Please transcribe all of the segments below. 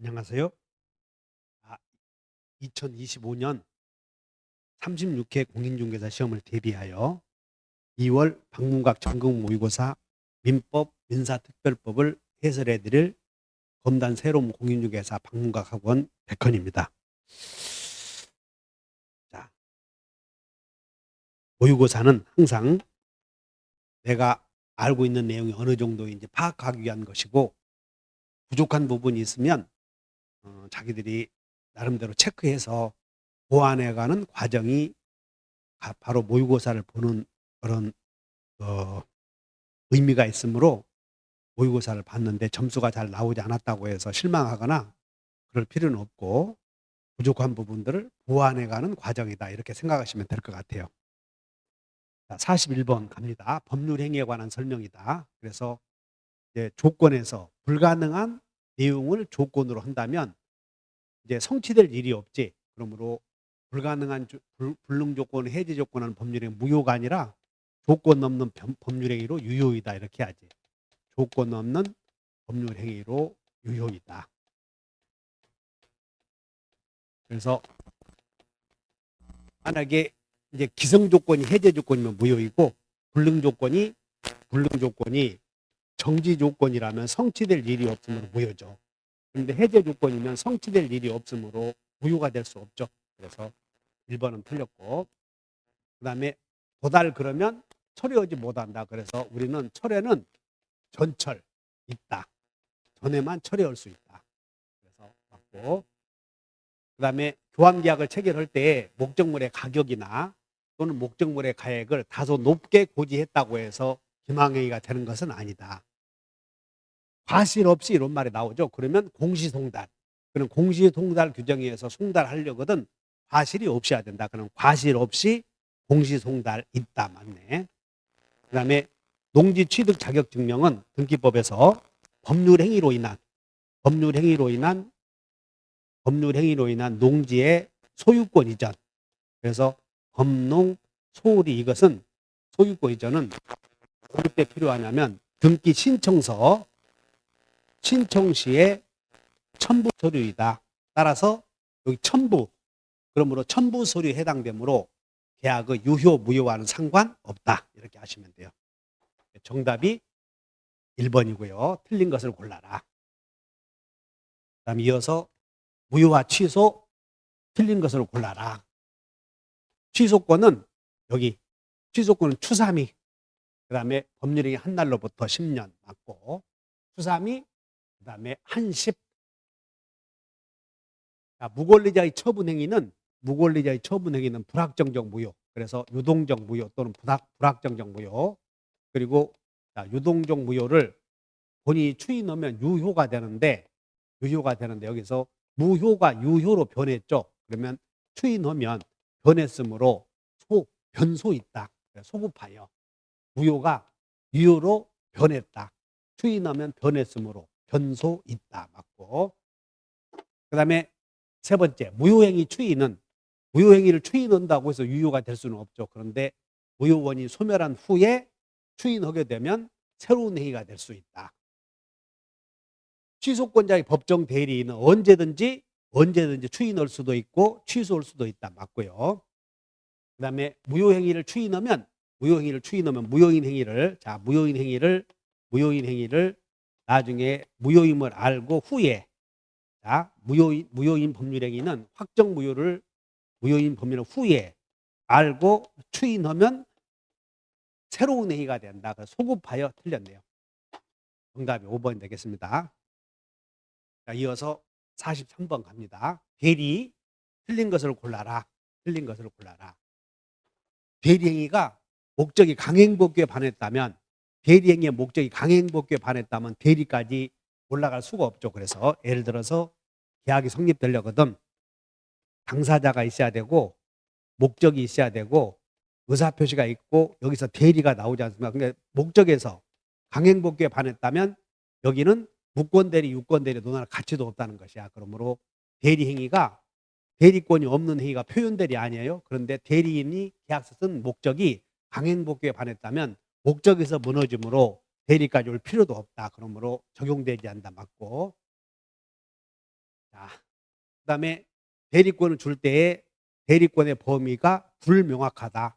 안녕하세요. 2025년 36회 공인중개사 시험을 대비하여 2월 방문각 전국 모의고사 민법 민사특별법을 해설해 드릴 검단 새로운 공인중개사 방문각 학원 백헌입니다. 자, 모의고사는 항상 내가 알고 있는 내용이 어느 정도인지 파악하기 위한 것이고, 부족한 부분이 있으면 자기들이 나름대로 체크해서 보완해가는 과정이 바로 모의고사를 보는 그런 의미가 있으므로, 모의고사를 봤는데 점수가 잘 나오지 않았다고 해서 실망하거나 그럴 필요는 없고, 부족한 부분들을 보완해가는 과정이다, 이렇게 생각하시면 될 것 같아요. 자, 41번 갑니다. 법률행위에 관한 설명이다. 그래서 이제 조건에서 불가능한 내용을 조건으로 한다면 이제 성취될 일이 없지. 그러므로 불가능한 불능 조건, 해제 조건은 법률행위 무효가 아니라 조건 없는 법률행위로 유효이다, 이렇게 하지. 조건 없는 법률행위로 유효이다. 그래서 만약에 이제 기성 조건이 해제 조건이면 무효이고, 불능 조건이 정지 조건이라면 성취될 일이 없으므로 무효죠. 그런데 해제 조건이면 성취될 일이 없으므로 무효가 될 수 없죠. 그래서 1번은 틀렸고, 그 다음에 도달 그러면 철회하지 못한다. 그래서 우리는 철회는 전철 있다. 전에만 철회할 수 있다. 그래서 맞고, 그 다음에 교환계약을 체결할 때 목적물의 가격이나 또는 목적물의 가액을 다소 높게 고지했다고 해서 기망행위가 되는 것은 아니다. 과실 없이 이런 말이 나오죠. 그러면 공시송달. 그럼 공시송달 규정에 의해서 송달하려거든 과실이 없어야 된다. 그럼 과실 없이 공시송달 있다. 맞네. 그 다음에 농지 취득 자격 증명은 등기법에서 법률행위로 인한 농지의 소유권 이전. 그래서 법농 소홀이, 이것은 소유권 이전은 어느 때 필요하냐면 등기 신청 시에 첨부 서류이다. 따라서 여기 첨부, 그러므로 첨부 서류에 해당되므로 계약의 유효 무효와는 상관없다, 이렇게 하시면 돼요. 정답이 1번이고요. 틀린 것을 골라라. 그다음 이어서 무효와 취소, 틀린 것을 골라라. 취소권은 여기, 취소권은 추삼이, 그 다음에 법률행위 한 날로부터 10년 맞고, 추삼이, 그 다음에 한십. 무권리자의 처분행위는 불확정적 무효. 그래서 유동적 무효 또는 불확정적 무효. 그리고 유동적 무효를 본인이 추인 넣으면 유효가 되는데 여기서 무효가 유효로 변했죠. 그러면 추인하면 변했으므로 변소 있다. 소급하여 무효가 유효로 변했다. 추인하면 변했으므로 변소 있다. 맞고, 그 다음에 세 번째, 무효행위를 추인한다고 해서 유효가 될 수는 없죠. 그런데 무효원이 소멸한 후에 추인하게 되면 새로운 행위가 될 수 있다. 취소권자의 법정 대리인은 언제든지 추인할 수도 있고 취소할 수도 있다. 맞고요. 그 다음에 무효행위를 추인하면 무효인 행위를 나중에 무효임을 알고 후에, 무효인 법률행위는 무효인 법률을 후에 알고 추인하면 새로운 행위가 된다. 그래서 소급하여 틀렸네요. 정답이 5번이 되겠습니다. 자, 이어서 43번 갑니다. 대리, 틀린 것을 골라라. 대리행위가 목적이 강행복귀에 반했다면, 대리까지 올라갈 수가 없죠. 그래서 예를 들어서 계약이 성립되려거든 당사자가 있어야 되고 목적이 있어야 되고 의사표시가 있고 여기서 대리가 나오지 않습니까? 그러니까 목적에서 강행복귀에 반했다면 여기는 무권대리, 유권대리 논할 가치도 없다는 것이야. 그러므로 대리권이 없는 행위가 표현대리 아니에요. 그런데 대리인이 계약서 쓴 목적이 강행복귀에 반했다면 목적에서 무너짐으로 대리까지 올 필요도 없다. 그러므로 적용되지 않는다. 맞고, 그다음에 대리권을 줄 때에 대리권의 범위가 불명확하다.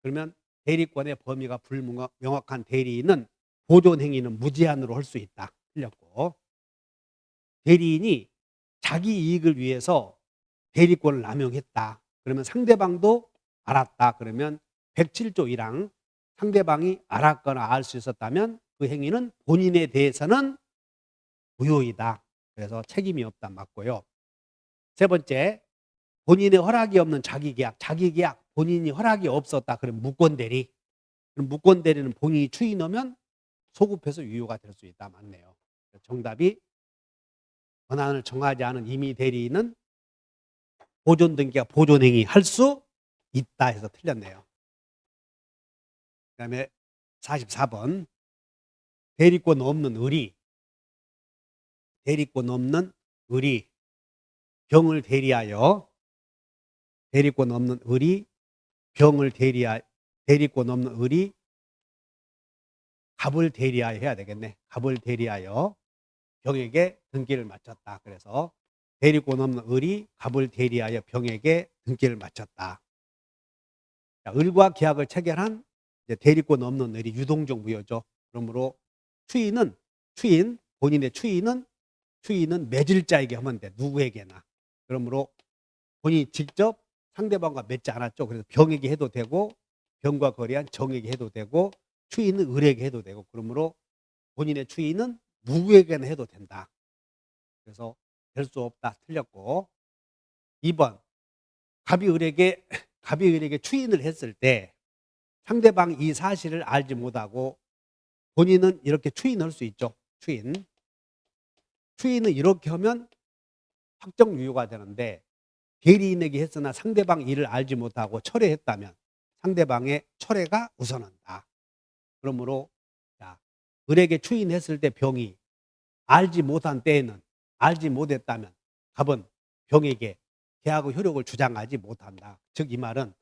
그러면 대리권의 범위가 불명확한 대리인은 보존 행위는 무제한으로 할 수 있다. 틀렸고, 대리인이 자기 이익을 위해서 대리권을 남용했다. 그러면 상대방도 알았다. 그러면 107조 1항 상대방이 알았거나 알 수 있었다면 그 행위는 본인에 대해서는 무효이다. 그래서 책임이 없다. 맞고요. 세 번째, 본인의 허락이 없는 자기계약 본인이 허락이 없었다. 그럼 무권대리. 그럼 무권대리는 본인이 추인하면 소급해서 유효가 될 수 있다. 맞네요. 정답이 권한을 정하지 않은 임의 대리인은 보존 등기가 보존 행위 할 수 있다 해서 틀렸네요. 그다음에 44번 대리권 없는 의리 병을 대리하여 대리권 없는 의리 갑을 대리하여 해야 되겠네. 갑을 대리하여 병에게 등기를 마쳤다. 그래서 대리권 없는 의리 갑을 대리하여 병에게 등기를 마쳤다. 자, 을과 계약을 체결한 이제 대리권 없는 의리 유동적 무효죠. 그러므로 본인의 추인은 맺을 자에게 하면 돼. 누구에게나. 그러므로 본인이 직접 상대방과 맺지 않았죠. 그래서 병에게 해도 되고 병과 거래한 정에게 해도 되고 추인은 을에게 해도 되고 그러므로 본인의 추인은 누구에게나 해도 된다. 그래서 될 수 없다. 틀렸고 2번 갑이 을에게 추인을 했을 때 상대방이 이 사실을 알지 못하고 본인은 이렇게 추인할 수 있죠. 추인은 이렇게 하면 확정 유효가 되는데 대리인에게 했으나 상대방 일을 알지 못하고 철회했다면 상대방의 철회가 우선한다. 그러므로 을에게 추인했을 때 병이 알지 못했다면 갑은 병에게 계약의 효력을 주장하지 못한다. 즉 이 말은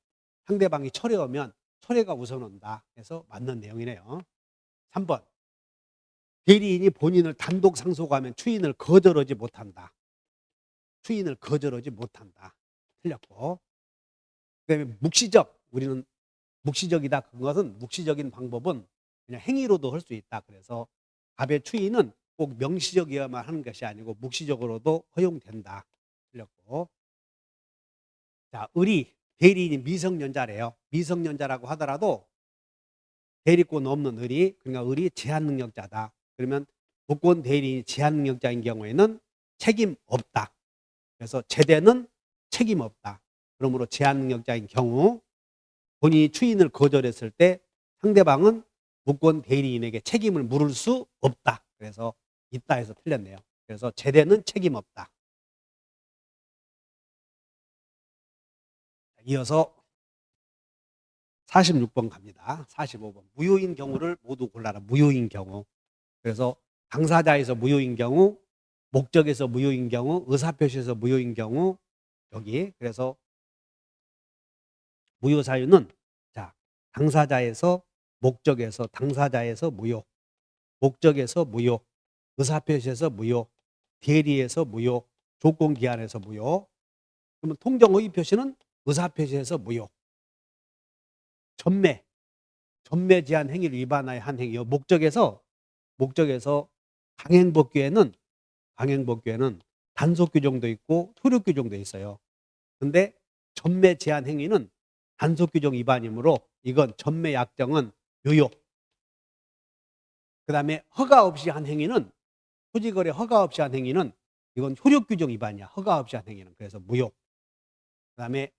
상대방이 철회하면 철회가 우선한다 해서 맞는 내용이네요. 3번 대리인이 본인을 단독 상속하면 추인을 거절하지 못한다. 틀렸고 그다음에 우리는 묵시적이다. 그것은 묵시적인 방법은 그냥 행위로도 할 수 있다. 그래서 갑의 추인은 꼭 명시적이어야만 하는 것이 아니고 묵시적으로도 허용된다. 틀렸고 자, 대리인이 미성년자래요. 미성년자라고 하더라도 대리권 없는 그러니까 을이 제한 능력자다. 그러면 무권 대리인이 제한 능력자인 경우에는 책임 없다. 그래서 제대는 책임 없다. 그러므로 제한 능력자인 경우 본인이 추인을 거절했을 때 상대방은 무권 대리인에게 책임을 물을 수 없다. 그래서 있다 해서 틀렸네요. 그래서 제대는 책임 없다. 이어서 46번 갑니다. 45번 무효인 경우를 모두 골라라. 무효인 경우. 그래서 당사자에서 무효인 경우, 목적에서 무효인 경우, 의사표시에서 무효인 경우 여기 그래서 무효 사유는 자 당사자에서 목적에서 당사자에서 무효, 목적에서 무효, 의사표시에서 무효, 대리에서 무효, 조건기한에서 무효. 그러면 통정허위 표시는 의사표시에서 무효. 전매 제한 행위를 위반하여 한 행위요. 목적에서 강행법규에는 단속 규정도 있고 효력 규정도 있어요. 근데 전매 제한 행위는 단속 규정 위반이므로 이건 전매 약정은 유효. 그다음에 허가 없이 한 행위는 토지거래 허가 없이 한 행위는 이건 효력 규정 위반이야. 허가 없이 한 행위는 그래서 무효. 그다음에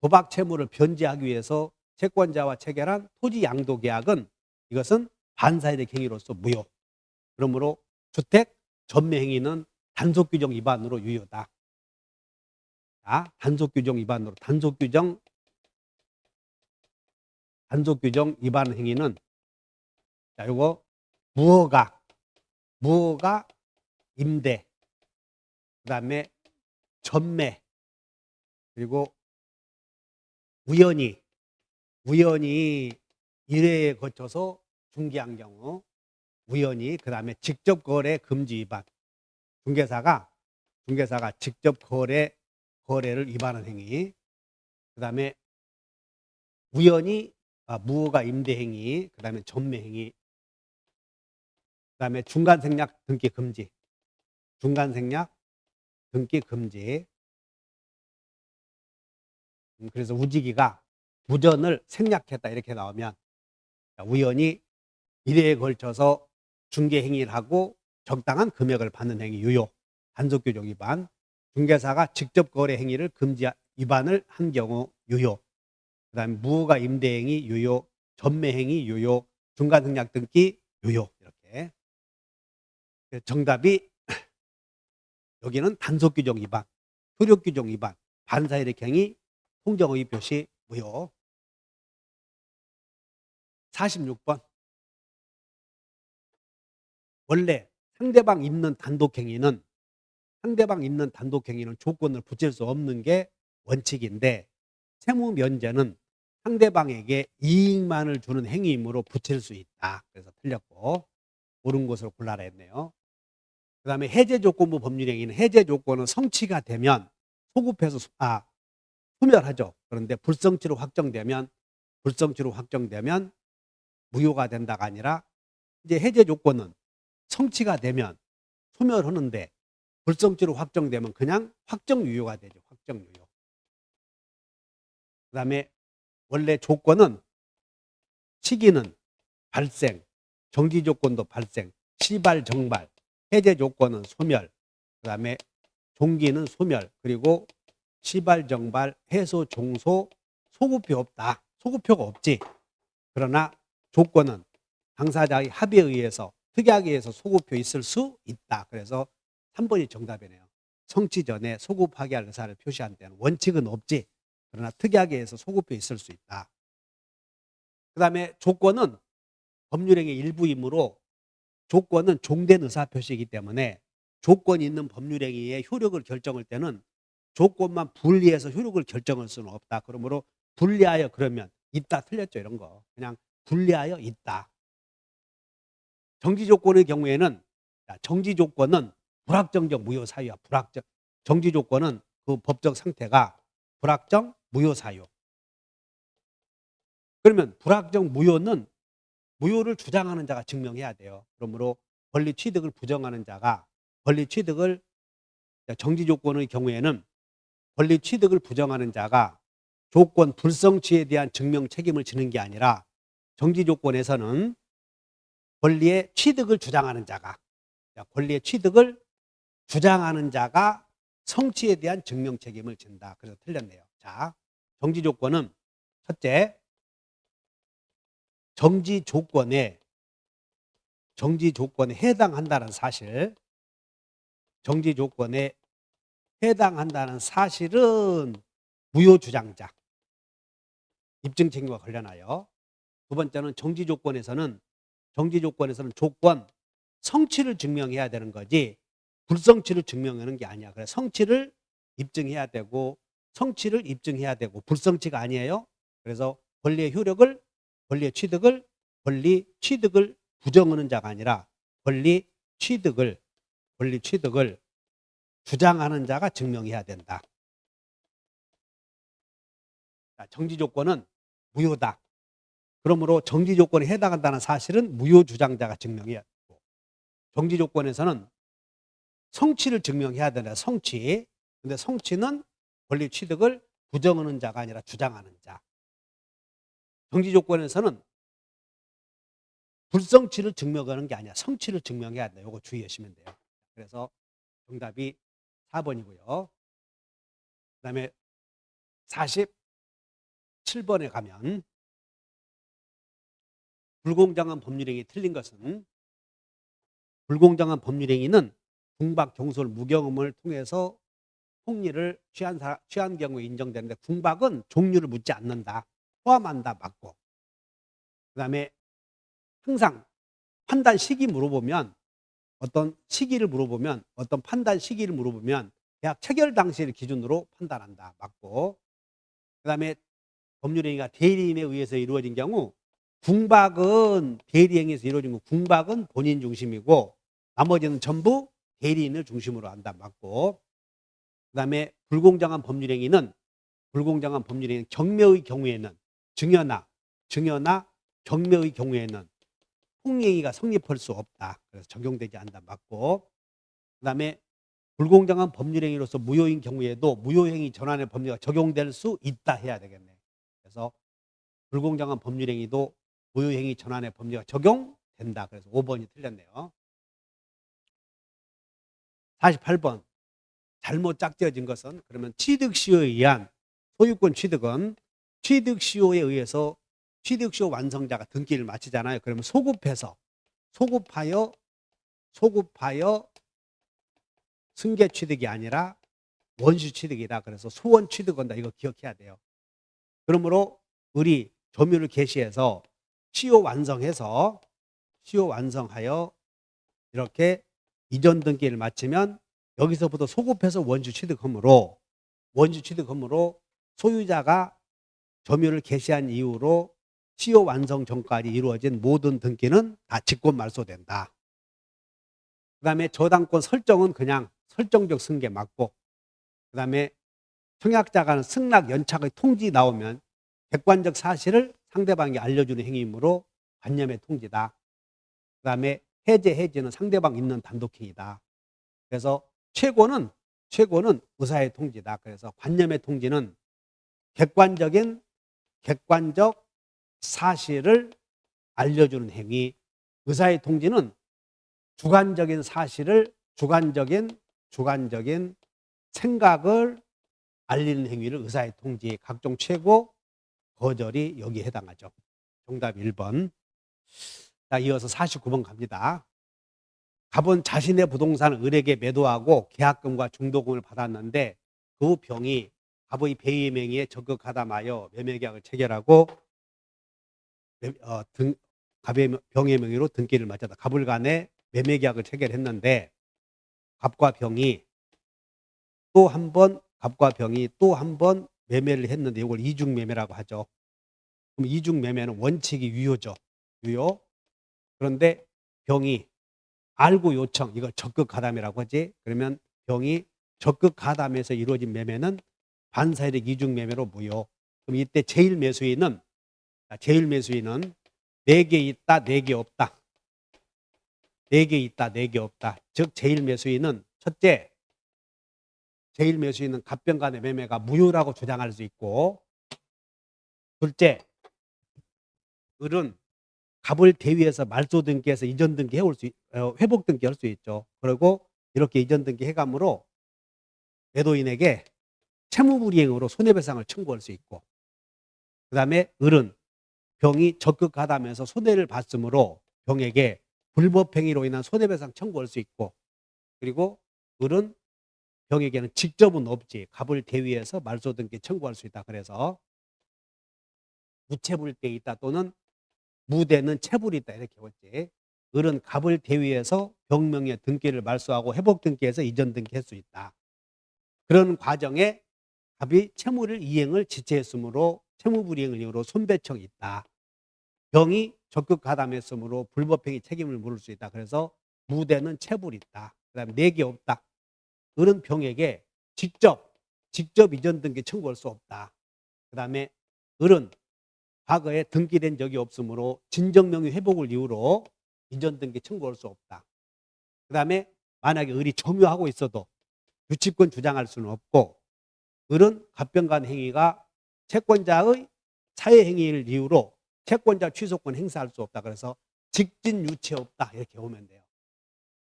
도박 채무를 변제하기 위해서 채권자와 체결한 토지 양도 계약은 이것은 반사이득 행위로서 무효. 그러므로 주택 전매 행위는 단속 규정 위반으로 유효다. 자, 단속 규정 위반 행위는 자, 요거 무허가 임대, 그다음에 전매, 그리고 우연히 1회에 거쳐서 중개한 경우 우연히, 그다음에 직접 거래 금지 위반. 중개사가 중개사가 직접 거래를 위반한 행위. 그 다음에 우연히 무허가 임대 행위. 그 다음에 전매 행위. 그 다음에 중간 생략 등기 금지. 중간 생략 등기 금지. 그래서 우지기가 무전을 생략했다 이렇게 나오면 우연히 1회에 걸쳐서 중개 행위를 하고 적당한 금액을 받는 행위 유효. 단속규정 위반. 중개사가 직접 거래 행위를 위반을 한 경우 유효. 그 다음에 무허가 임대 행위 유효. 전매 행위 유효. 중간 생략 등기 유효. 이렇게. 정답이 여기는 단속규정 위반, 효력규정 위반, 반사이력 행위, 통정의 표시 무효. 46번. 원래 상대방 입는 단독행위는 조건을 붙일 수 없는 게 원칙인데 세무면제는 상대방에게 이익만을 주는 행위이므로 붙일 수 있다. 그래서 틀렸고 옳은 것으로 골라라 했네요. 그 다음에 해제조건부 법률행위는 해제조건은 성취가 되면 소급해서 소멸하죠. 그런데 불성취로 확정되면 무효가 된다가 아니라 이제 해제조건은 성취가 되면 소멸하는데 불성취로 확정되면 그냥 확정유효가 되죠. 확정유효. 그 다음에 원래 조건은 시기는 발생, 정지조건도 발생, 시발, 정발, 해제조건은 소멸, 그 다음에 종기는 소멸, 그리고 시발, 정발, 해소, 종소, 소급표 없다. 소급표가 없지. 그러나 조건은 당사자의 합의에 의해서 특약에 의해서 소급표 있을 수 있다. 그래서 3번이 정답이네요. 성취 전에 소급 파기할 의사를 표시한 때는 원칙은 없지. 그러나 특약에 의해서 소급표 있을 수 있다. 그 다음에 조건은 법률행위 일부이므로 조건은 종된 의사표시이기 때문에 조건이 있는 법률행위의 효력을 결정할 때는 조건만 분리해서 효력을 결정할 수는 없다. 그러므로 분리하여 그러면 있다 틀렸죠. 이런 거. 그냥 분리하여 있다. 정지조건의 경우에는 정지조건은 불확정적 무효 사유야. 정지조건은 그 법적 상태가 불확정 무효 사유. 그러면 불확정 무효는 무효를 주장하는 자가 증명해야 돼요. 그러므로 권리 취득을 부정하는 자가 정지조건의 경우에는 권리 취득을 부정하는 자가 조건 불성취에 대한 증명 책임을 지는 게 아니라 정지조건에서는 권리의 취득을 주장하는 자가 성취에 대한 증명 책임을 진다. 그래서 틀렸네요. 자, 정지조건은 첫째, 정지조건에 해당한다는 사실, 정지조건에 해당한다는 사실은 무효주장자, 입증 책임과 관련하여. 두 번째는 정지조건에서는 조건 성취를 증명해야 되는 거지 불성취를 증명하는 게 아니야. 그래서 성취를 입증해야 되고 불성취가 아니에요. 그래서 권리 취득을 부정하는 자가 아니라 권리 취득을 주장하는 자가 증명해야 된다. 정지조건은 무효다. 그러므로 정지조건에 해당한다는 사실은 무효주장자가 증명해야 되고, 정지조건에서는 성취를 증명해야 되는 성취. 근데 성취는 권리 취득을 부정하는 자가 아니라 주장하는 자. 정지조건에서는 불성취를 증명하는 게 아니라 성취를 증명해야 돼요. 이거 주의하시면 돼요. 그래서 정답이 4번이고요. 그 다음에 47번에 가면 불공정한 법률행위 틀린 것은 불공정한 법률행위는 궁박, 경솔, 무경험을 통해서 폭리를 취한 경우에 인정되는데 궁박은 종류를 묻지 않는다. 포함한다. 맞고. 그 다음에 항상 판단 시기 물어보면 어떤 판단 시기를 물어보면 계약 체결 당시를 기준으로 판단한다. 맞고. 그 다음에 법률행위가 대리인에 의해서 이루어진 경우 궁박은 대리행위에서 이루어진 거 궁박은 본인 중심이고 나머지는 전부 대리인을 중심으로 한다. 맞고. 그다음에 불공정한 법률행위는 경매의 경우에는 증여나 경매의 경우에는 폭행위가 성립할 수 없다. 그래서 적용되지 않는다. 맞고. 그다음에 불공정한 법률행위로서 무효인 경우에도 무효행위 전환의 법률가 적용될 수 있다 해야 되겠네. 그래서 불공정한 법률행위도 무효행위 전환의 법률가 적용된다. 그래서 5번이 틀렸네요. 48번. 잘못 짝지어진 것은 그러면 취득시효에 의한 소유권 취득은 취득시효에 의해서 취득시효 완성자가 등기를 마치잖아요. 그러면 소급하여 승계 취득이 아니라 원시 취득이다. 그래서 소원 취득한다. 이거 기억해야 돼요. 그러므로 을이 점유를 개시해서 시효 완성하여 이렇게 이전 등기를 마치면 여기서부터 소급해서 원시 취득하므로 소유자가 점유를 개시한 이후로 시효 완성 전까지 이루어진 모든 등기는 다 직권 말소된다. 그 다음에 저당권 설정은 그냥 설정적 승계 맞고, 그 다음에 청약자가 하는 승낙 연착의 통지 나오면 객관적 사실을 상대방에게 알려주는 행위이므로 관념의 통지다. 그 다음에 해제는 상대방 있는 단독행위다. 그래서 최고는 의사의 통지다. 그래서 관념의 통지는 객관적 사실을 알려주는 행위, 의사의 통지는 주관적인 사실을 주관적인 생각을 알리는 행위를 의사의 통지, 각종 최고 거절이 여기에 해당하죠. 정답 1번. 자, 이어서 49번 갑니다. 갑은 자신의 부동산을 을에게 매도하고 계약금과 중도금을 받았는데 그 후 병이 갑의 배의 명의에 적극 가담하여 매매계약을 체결하고 갑의 병의 명의로 등기를 마쳤다. 갑을 간에 매매계약을 체결했는데 갑과 병이 또 한 번 매매를 했는데 이걸 이중매매라고 하죠. 그럼 이중매매는 원칙이 유효죠. 유효. 그런데 병이 알고 요청, 이걸 적극 가담이라고 하지. 그러면 병이 적극 가담해서 이루어진 매매는 반사이득 이중매매로 무효. 그럼 이때 제일 매수인은 4개 있다, 4개 없다. 4개 있다, 4개 없다. 즉 제일 매수인은 첫째, 갑병 간의 매매가 무효라고 주장할 수 있고, 둘째, 을은 갑을 대위해서 말소 등기해서 이전 등기 회복 등기 할 수 있죠. 그리고 이렇게 이전 등기 해감으로 매도인에게 채무불이행으로 손해배상을 청구할 수 있고, 그 다음에 을은 병이 적극 가담해서 손해를 봤으므로 병에게 불법행위로 인한 손해배상 청구할 수 있고, 그리고 을은 병에게는 직접은 없지. 갑을 대위해서 말소 등기 청구할 수 있다. 그래서 무채불때 있다 또는 무대는 채불이 있다 이렇게 했지. 을은 갑을 대위해서 병명의 등기를 말소하고 회복 등기해서 이전 등기할 수 있다. 그런 과정에 갑이 채무를 이행을 지체했으므로 채무불이행을 이유로 손배청이 있다. 병이 적극 가담했으므로 불법행위 책임을 물을 수 있다. 그래서 무대는 채불이 있다. 그 다음에 4개 없다. 을은 병에게 직접 이전 등기 청구할 수 없다. 그 다음에 을은 과거에 등기된 적이 없으므로 진정명의 회복을 이유로 이전 등기 청구할 수 없다. 그 다음에 만약에 을이 점유하고 있어도 유치권 주장할 수는 없고, 을은 갑병간 행위가 채권자의 사회행위를 이유로 채권자 취소권 행사할 수 없다. 그래서 직진 유치 없다 이렇게 보면 돼요.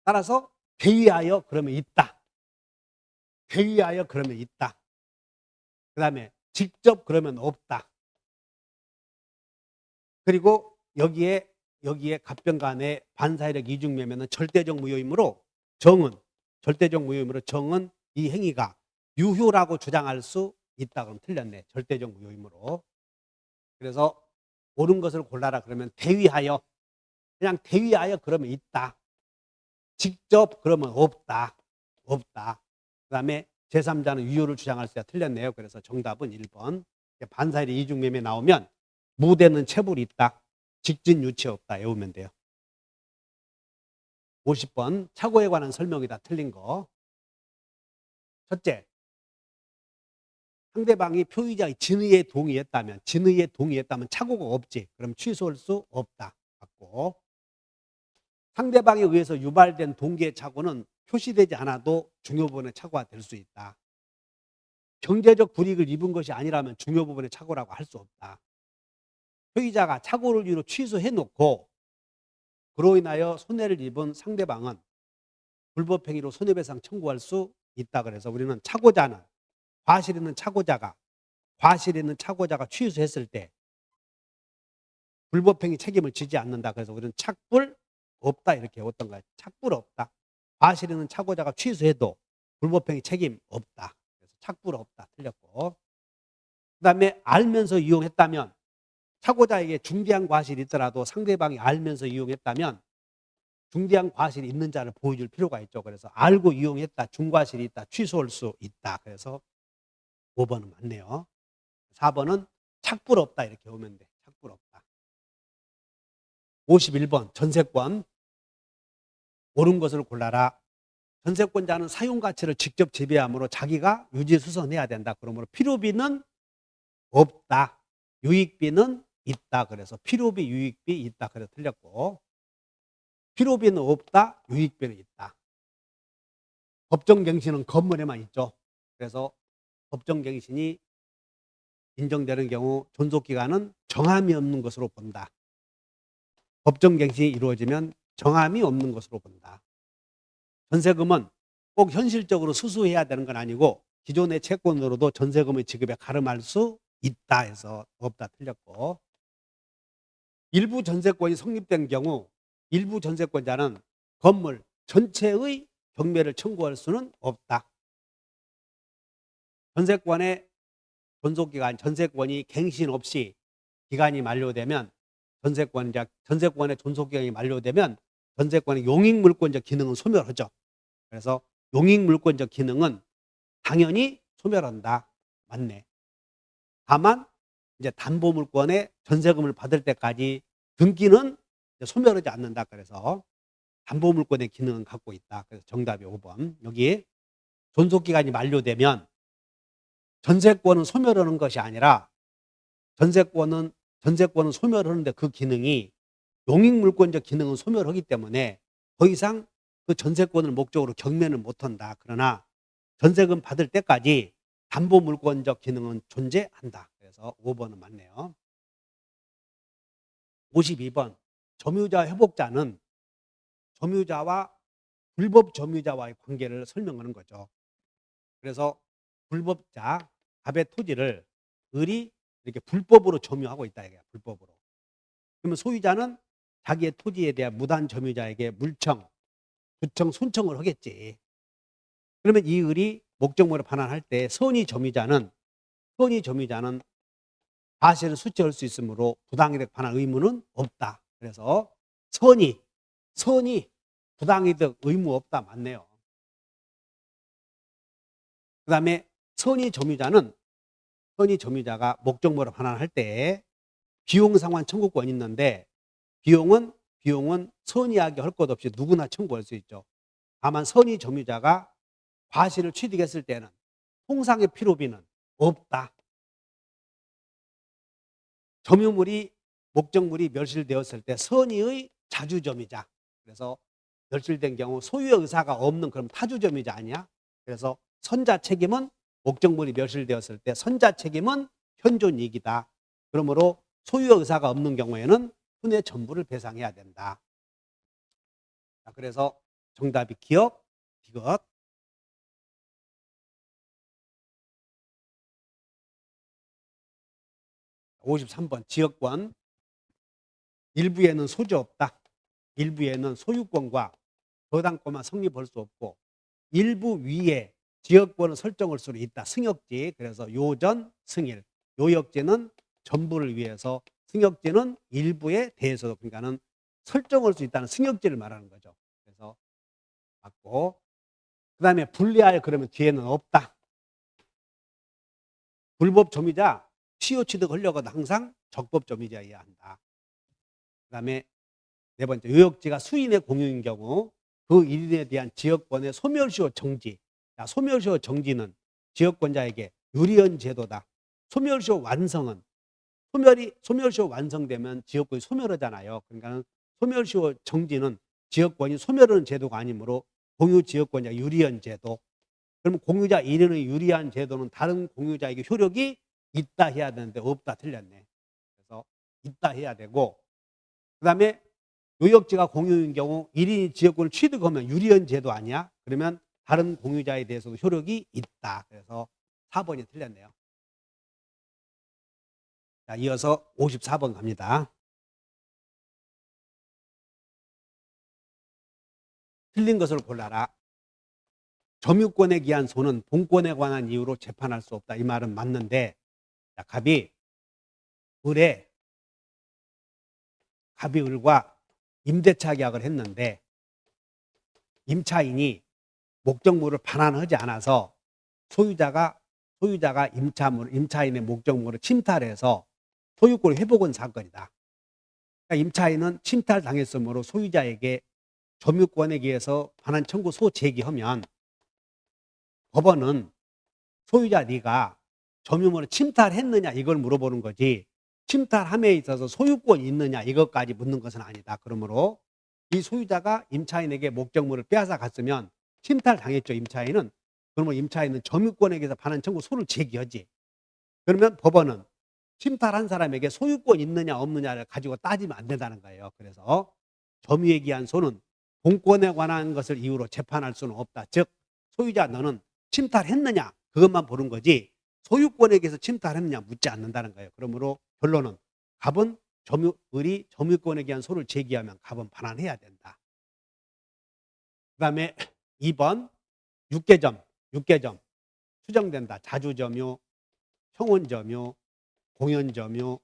따라서 대위하여 그러면 있다. 그 다음에 직접 그러면 없다. 그리고 여기에 갑병간의 반사이력 이중매매는 절대적 무효이므로 정은 이 행위가 유효라고 주장할 수 있다. 그럼 틀렸네. 절대적 무효이므로. 그래서 옳은 것을 골라라 그러면 대위하여, 그냥 대위하여 그러면 있다. 직접 그러면 없다. 그 다음에 제3자는 유효를 주장할 수 있다. 틀렸네요. 그래서 정답은 1번. 반사이력 이중매매 나오면 무대는 채불이 있다. 직진 유치 없다. 외우면 돼요. 50번 차고에 관한 설명이 다 틀린 거. 첫째, 상대방이 표의자의 진의에 동의했다면 착오가 없지. 그럼 취소할 수 없다. 맞고. 상대방에 의해서 유발된 동기의 착오는 표시되지 않아도 중요 부분의 착오가 될 수 있다. 경제적 불이익을 입은 것이 아니라면 중요 부분의 착오라고 할 수 없다. 표의자가 착오를 이유로 취소해놓고 그로 인하여 손해를 입은 상대방은 불법행위로 손해배상 청구할 수 있다. 그래서 우리는 착오자는 과실 있는 착오자가 취소했을 때 불법행위 책임을 지지 않는다. 그래서 우리는 착불 없다 이렇게 어떤 거야? 착불 없다. 과실 있는 착오자가 취소해도 불법행위 책임 없다. 그래서 착불 없다. 틀렸고. 그다음에 알면서 이용했다면 착오자에게 중대한 과실이 있더라도 상대방이 알면서 이용했다면 중대한 과실이 있는 자를 보여줄 필요가 있죠. 그래서 알고 이용했다, 중과실이 있다, 취소할 수 있다. 그래서 5번은 맞네요. 4번은 착불 없다 이렇게 오면 돼. 착불 없다. 51번 전세권. 옳은 것을 골라라. 전세권자는 사용가치를 직접 지배하므로 자기가 유지수선해야 된다. 그러므로 필요비는 없다. 유익비는 있다. 그래서 필요비, 유익비 있다. 그래서 틀렸고. 필요비는 없다. 유익비는 있다. 법정갱신은 건물에만 있죠. 그래서 법정갱신이 인정되는 경우 존속기간은 정함이 없는 것으로 본다. 법정갱신이 이루어지면 정함이 없는 것으로 본다. 전세금은 꼭 현실적으로 수수해야 되는 건 아니고 기존의 채권으로도 전세금의 지급에 가름할 수 있다 해서 없다. 틀렸고. 일부 전세권이 성립된 경우 일부 전세권자는 건물 전체의 경매를 청구할 수는 없다. 전세권의 존속기간, 전세권이 갱신 없이 기간이 만료되면 전세권의 존속기간이 만료되면 전세권의 용익물권적 기능은 소멸하죠. 그래서 용익물권적 기능은 당연히 소멸한다. 맞네. 다만 이제 담보물권의 전세금을 받을 때까지 등기는 소멸하지 않는다. 그래서 담보물권의 기능은 갖고 있다. 그래서 정답이 5번. 여기 존속기간이 만료되면 전세권은 소멸하는 것이 아니라 전세권은 소멸하는데 그 기능이 용익물권적 기능은 소멸하기 때문에 더 이상 그 전세권을 목적으로 경매는 못한다. 그러나 전세금 받을 때까지 담보물권적 기능은 존재한다. 그래서 5번은 맞네요. 52번 점유자 회복자는 점유자와 불법 점유자와의 관계를 설명하는 거죠. 그래서 불법자, 갑의 토지를 을이 이렇게 불법으로 점유하고 있다. 이게 불법으로. 그러면 소유자는 자기의 토지에 대한 무단 점유자에게 물청, 부청, 손청을 하겠지. 그러면 이 을이 목적물을 반환할 때 선의 점유자는 과실을 수취할 수 있으므로 부당이득 반환 의무는 없다. 그래서 선의 부당이득 의무 없다. 맞네요. 그 다음에 선의 점유자가 목적물을 반환할 때 비용 상환 청구권이 있는데 비용은 선의하게 할 것 없이 누구나 청구할 수 있죠. 다만 선의 점유자가 과실을 취득했을 때는 통상의 필요비는 없다. 목적물이 멸실되었을 때 선의의 자주점유자. 그래서 멸실된 경우 소유의 의사가 없는 그럼 타주점유자 아니야? 그래서 선자 책임은 목적물이 멸실되었을 때 선자 책임은 현존이익이다. 그러므로 소유의 의사가 없는 경우에는 손해 전부를 배상해야 된다. 자, 그래서 정답이 기억, 디귿. 53번 지역권. 일부에는 소지 없다. 일부에는 소유권과 저당권만 성립할 수 없고 일부 위에 지역권을 설정할 수 있다. 승역지. 그래서 요전, 승일. 요역지는 전부를 위해서 승역지는 일부에 대해서도 그러니까는 설정할 수 있다는 승역지를 말하는 거죠. 그래서 맞고 그다음에 분리할 그러면 뒤에는 없다. 불법 점유자 시효 취득하려고 항상 적법 점유자여야 한다. 그다음에 네 번째 요역지가 수인의 공유인 경우 그 일인에 대한 지역권의 소멸시효 정지. 자, 소멸시효 정지는 지역권자에게 유리한 제도다. 소멸시효 완성은 소멸시효 완성되면 지역권이 소멸하잖아요. 그러니까 소멸시효 정지는 지역권이 소멸하는 제도가 아니므로 공유 지역권자 유리한 제도. 그러면 공유자 1인의 유리한 제도는 다른 공유자에게 효력이 있다 해야 되는데 없다 틀렸네. 그래서 있다 해야 되고, 그 다음에 요역지가 공유인 경우 1인이 지역권을 취득하면 유리한 제도 아니야? 그러면 다른 공유자에 대해서도 효력이 있다. 그래서 4번이 틀렸네요. 자, 이어서 54번 갑니다. 틀린 것을 골라라. 점유권에 기한 손은 본권에 관한 이유로 재판할 수 없다. 이 말은 맞는데, 자, 갑이 을과 임대차 계약을 했는데 임차인이 목적물을 반환하지 않아서 소유자가 임차인의 목적물을 침탈해서 소유권을 회복한 사건이다. 그러니까 임차인은 침탈당했으므로 소유자에게 점유권에 의해서 반환 청구 소 제기하면 법원은 소유자 네가 점유물을 침탈했느냐 이걸 물어보는 거지, 침탈함에 있어서 소유권이 있느냐 이것까지 묻는 것은 아니다. 그러므로 이 소유자가 임차인에게 목적물을 빼앗아 갔으면 침탈당했죠. 임차인은. 그러면 임차인은 점유권에 의해서 반환 청구 소를 제기하지. 그러면 법원은 침탈한 사람에게 소유권 있느냐 없느냐를 가지고 따지면 안 된다는 거예요. 그래서 점유에 기한 소는 본권에 관한 것을 이유로 재판할 수는 없다. 즉 소유자 너는 침탈했느냐 그것만 보는 거지 소유권에 의해서 침탈했느냐 묻지 않는다는 거예요. 그러므로 결론은 갑은 을이 점유권에 기한 소를 제기하면 갑은 반환해야 된다. 그 다음에 2번 육개점 추정된다. 자주점유, 형원점유, 공연점유,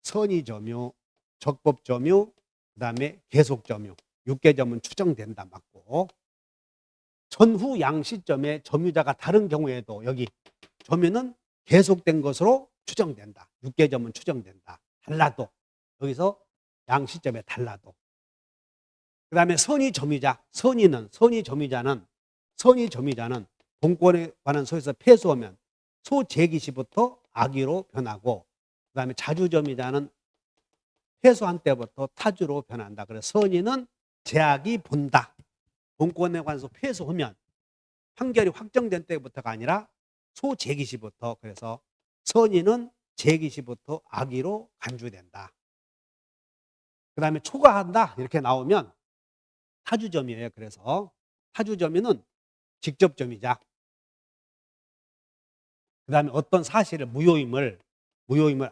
선의점유, 적법점유, 그 다음에 계속점유. 육개점은 추정된다. 맞고, 전후 양시점의 점유자가 다른 경우에도 여기 점유는 계속된 것으로 추정된다. 육개점은 추정된다. 달라도 여기서 양시점에 달라도. 그 다음에 선의점유자는 본권에 관한 소에서 패소하면 소 제기 시부터 악의로 변하고, 그 다음에 자주점유자는 패소한 때부터 타주로 변한다. 그래서 선의는 제약이 본다. 본권에 관해서 패소하면 판결이 확정된 때부터가 아니라 소 제기 시부터. 그래서 선의는 제기 시부터 악의로 간주된다. 그 다음에 초과한다 이렇게 나오면 타주점이에요. 그래서 타주점유는 직접점이자, 그 다음에 어떤 사실을 무효임을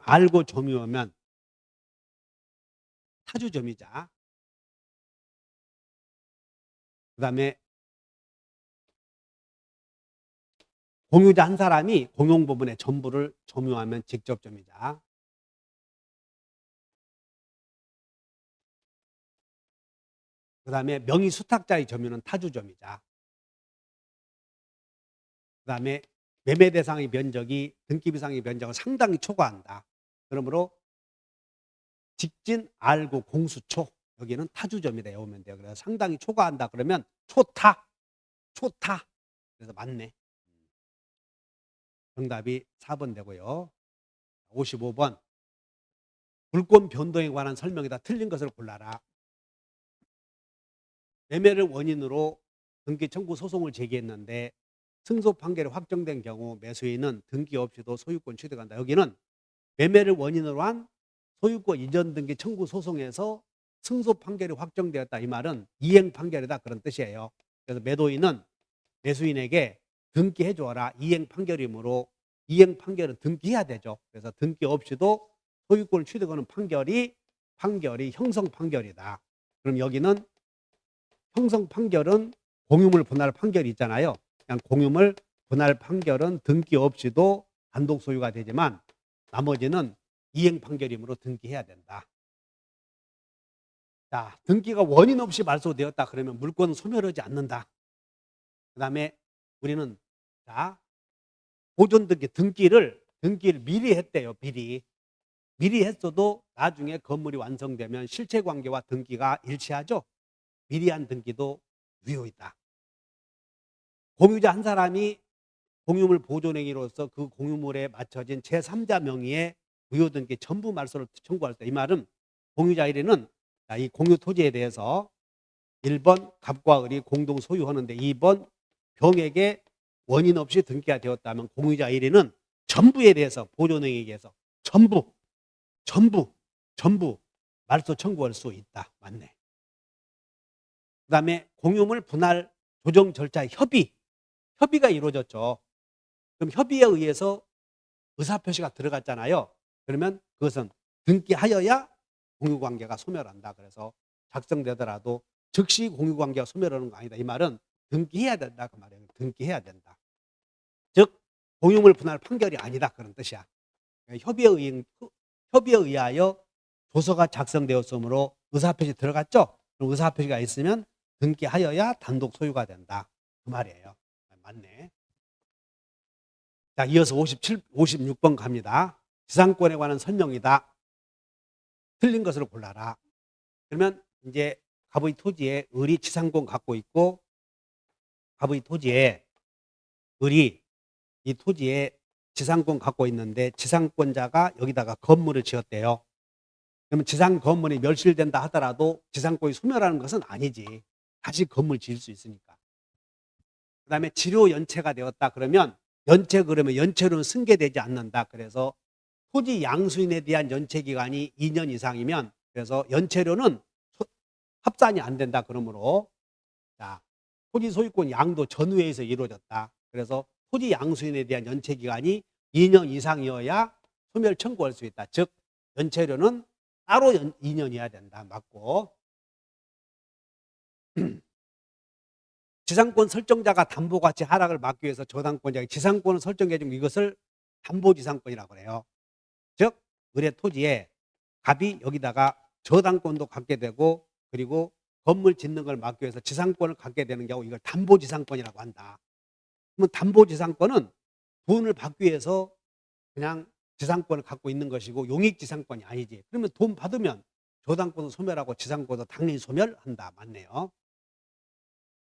알고 점유하면 타주점이자, 그 다음에 공유자 한 사람이 공용 부분의 전부를 점유하면 직접점이자, 그 다음에 명의 수탁자의 점유는 타주점이자, 그 다음에 매매 대상의 면적이 등기 이상의 면적을 상당히 초과한다. 그러므로 직진, 알고, 공수초 여기는 타주점이다 외우면 돼요. 그래서 상당히 초과한다 그러면 초타. 그래서 맞네. 정답이 4번 되고요. 55번 물권 변동에 관한 설명이다. 틀린 것을 골라라. 매매를 원인으로 등기 청구 소송을 제기했는데 승소 판결이 확정된 경우 매수인은 등기 없이도 소유권 취득한다. 여기는 매매를 원인으로 한 소유권 이전 등기 청구 소송에서 승소 판결이 확정되었다. 이 말은 이행 판결이다 그런 뜻이에요. 그래서 매도인은 매수인에게 등기해 주어라. 이행 판결이므로 이행 판결은 등기해야 되죠. 그래서 등기 없이도 소유권을 취득하는 판결이 형성 판결이다. 그럼 여기는 형성 판결은 공유물 분할 판결이 있잖아요. 그냥 공유물 분할 판결은 등기 없이도 단독 소유가 되지만 나머지는 이행 판결이므로 등기해야 된다. 자, 등기가 원인 없이 말소되었다 그러면 물권은 소멸하지 않는다. 그 다음에 우리는 보존 등기를 미리 했대요. 미리 했어도 나중에 건물이 완성되면 실체 관계와 등기가 일치하죠. 미리 한 등기도 유효이다. 공유자 한 사람이 공유물 보존행위로서 그 공유물에 맞춰진 제3자 명의의 무효 등기 전부 말소를 청구할 수 있다. 이 말은 공유자 1위는 이 공유 토지에 대해서 1번 갑과 을이 공동 소유하는데 2번 병에게 원인 없이 등기가 되었다면 공유자 1위는 전부에 대해서 보존행위에 대해서 전부 말소 청구할 수 있다. 맞네. 그 다음에 공유물 분할 조정 절차 협의가 이루어졌죠. 그럼 협의에 의해서 의사표시가 들어갔잖아요. 그러면 그것은 등기하여야 공유관계가 소멸한다. 그래서 작성되더라도 즉시 공유관계가 소멸하는 거 아니다. 이 말은 등기해야 된다. 그 말이에요. 등기해야 된다. 즉 공유물 분할 판결이 아니다. 그런 뜻이야. 협의에 의하여 조서가 작성되었으므로 의사표시 들어갔죠. 그럼 의사표시가 있으면 등기하여야 단독 소유가 된다. 그 말이에요. 맞네. 자, 이어서 56번 갑니다. 지상권에 관한 설명이다. 틀린 것을 골라라. 그러면 이제 갑의 토지에 을이 지상권 갖고 있고 갑의 토지에 을이 이 토지에 지상권 갖고 있는데 지상권자가 여기다가 건물을 지었대요. 그러면 지상 건물이 멸실된다 하더라도 지상권이 소멸하는 것은 아니지. 다시 건물 지을 수 있으니까. 그 다음에 지료 연체가 되었다 그러면 그러면 연체로는 승계되지 않는다. 그래서 토지 양수인에 대한 연체 기간이 2년 이상이면 그래서 연체료는 합산이 안 된다. 그러므로 자, 토지 소유권 양도 전후에서 이루어졌다. 그래서 토지 양수인에 대한 연체 기간이 2년 이상이어야 소멸 청구할 수 있다. 즉 연체료는 따로 2년이어야 된다. 맞고 지상권 설정자가 담보가치 하락을 막기 위해서 저당권자가 지상권을 설정해 준 이것을 담보지상권이라고 해요. 즉 을의 토지에 갑이 여기다가 저당권도 갖게 되고 그리고 건물 짓는 걸 막기 위해서 지상권을 갖게 되는 경우 이걸 담보지상권이라고 한다. 그러면 담보지상권은 돈을 받기 위해서 그냥 지상권을 갖고 있는 것이고 용익지상권이 아니지. 그러면 돈 받으면 저당권도 소멸하고 지상권도 당연히 소멸한다. 맞네요.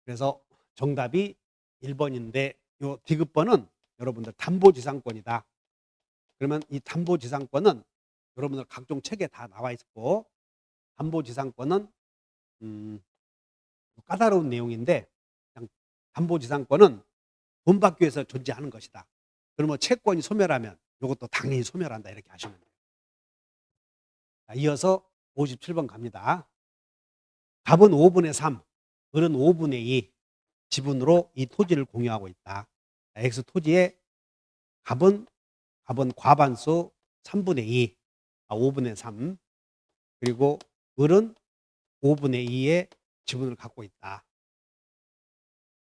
그래서 정답이 1번인데 요 디귿번은 여러분들 담보지상권이다. 그러면 이 담보지상권은 여러분들 각종 책에 다 나와 있고 담보지상권은 까다로운 내용인데 그냥 담보지상권은 돈 받기 위해서 존재하는 것이다. 그러면 채권이 소멸하면 이것도 당연히 소멸한다. 이렇게 하시면 돼요. 자, 이어서 57번 갑니다. 갑은 5분의 3, 을은 5분의 2 지분으로 이 토지를 공유하고 있다. X 토지에 갑은 과반수 3분의 2, 5분의 3 그리고 을은 5분의 2의 지분을 갖고 있다.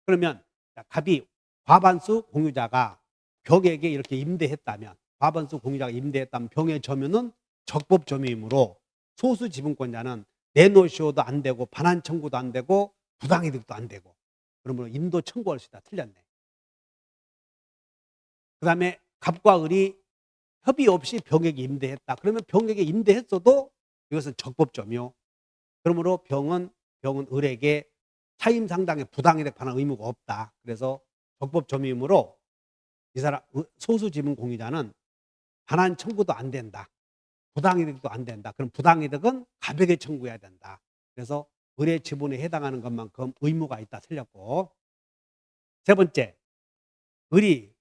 그러면 갑이 과반수 공유자가 병에게 이렇게 임대했다면 병의 점유는 적법 점유이므로 소수 지분권자는 내놓으시오도 안 되고 반환 청구도 안 되고 부당이득도 안 되고 그러므로 임도 청구할 수 있다. 틀렸네. 그 다음에 갑과 을이 협의 없이 병에게 임대했다. 그러면 병에게 임대했어도 이것은 적법 점유. 그러므로 병은 을에게 차임 상당의 부당이득 반환 의무가 없다. 그래서 적법 점유이므로 이 사람 소수 지분 공유자는 반환 청구도 안 된다. 부당이득도 안 된다. 그럼 부당이득은 갑에게 청구해야 된다. 그래서 을의 지분에 해당하는 것만큼 의무가 있다. 틀렸고 세 번째 을이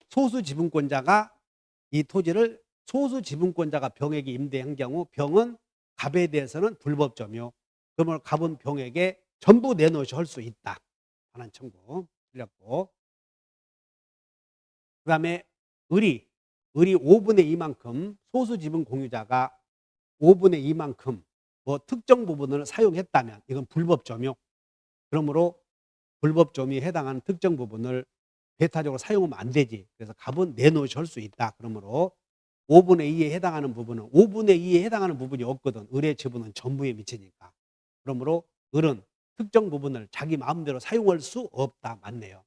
소수 지분권자가 이 토지를 소수 지분권자가 병에게 임대한 경우 병은 갑에 대해서는 불법 점유. 그러면 갑은 병에게 전부 내놓으셔 할 수 있다. 반환 청구 틀렸고 그 다음에 을이 5분의 2만큼 소수 지분 공유자가 5분의 2만큼 뭐 특정 부분을 사용했다면 이건 불법 점유. 그러므로 불법 점유에 해당하는 특정 부분을 배타적으로 사용하면 안 되지. 그래서 갑은 내놓으셔 할 수 있다. 그러므로 5분의 2에 해당하는 부분은 5분의 2에 해당하는 부분이 없거든. 을의 지분은 전부에 미치니까. 그러므로 을은 특정 부분을 자기 마음대로 사용할 수 없다. 맞네요.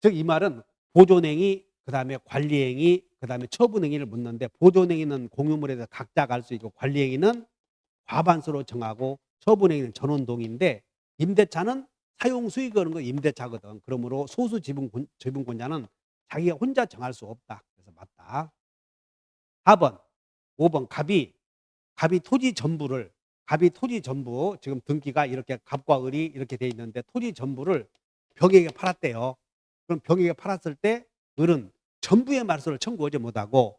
즉 이 말은 보존행위, 그 다음에 관리행위, 그 다음에 처분행위를 묻는데 보존행위는 공유물에 대해서 각자가 할 수 있고 관리행위는 과반수로 정하고 처분행위는 전원동의인데 임대차는 사용 수익 하는 건 임대차거든. 그러므로 소수 지분권자는 자기가 혼자 정할 수 없다. 그래서 맞다. 4번, 5번 갑이 토지 전부 지금 등기가 이렇게 갑과 을이 이렇게 돼 있는데 토지 전부를 병에게 팔았대요. 그럼 병에게 팔았을 때 을은 전부의 말소를 청구하지 못하고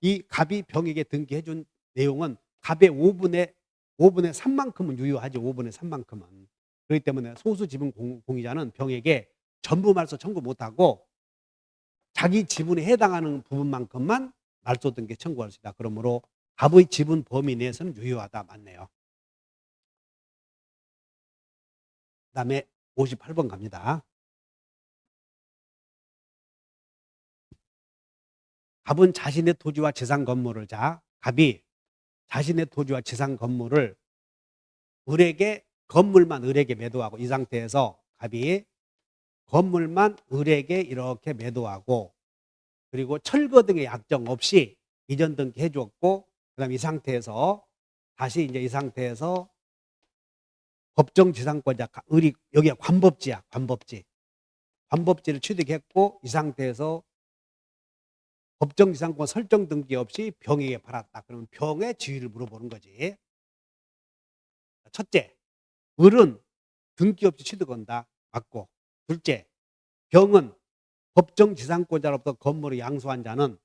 이 갑이 병에게 등기해 준 내용은 갑의 5분의 3만큼은 유효하지. 5분의 3만큼은. 그렇기 때문에 소수 지분 공유자는 병에게 전부 말소 청구 못하고 자기 지분에 해당하는 부분만큼만 말소 등기 청구할 수 있다. 그러므로 갑의 지분 범위 내에서는 유효하다. 맞네요. 그 다음에 58번 갑니다. 갑은 자신의 토지와 지상 건물을 갑이 자신의 토지와 지상 건물을 건물만 을에게 매도하고 이 상태에서 갑이 건물만 을에게 이렇게 매도하고 그리고 철거 등의 약정 없이 이전 등기 해주었고 그다음에 이 상태에서 다시 이제 이 상태에서 법정 지상권자 을이 여기가 관법지야. 관법지를 취득했고 이 상태에서 법정 지상권 설정 등기 없이 병에게 팔았다. 그러면 병의 지위를 물어보는 거지. 첫째, 을은 등기 없이 취득한다. 맞고. 둘째, 병은 법정 지상권자로부터 건물을 양수한 자는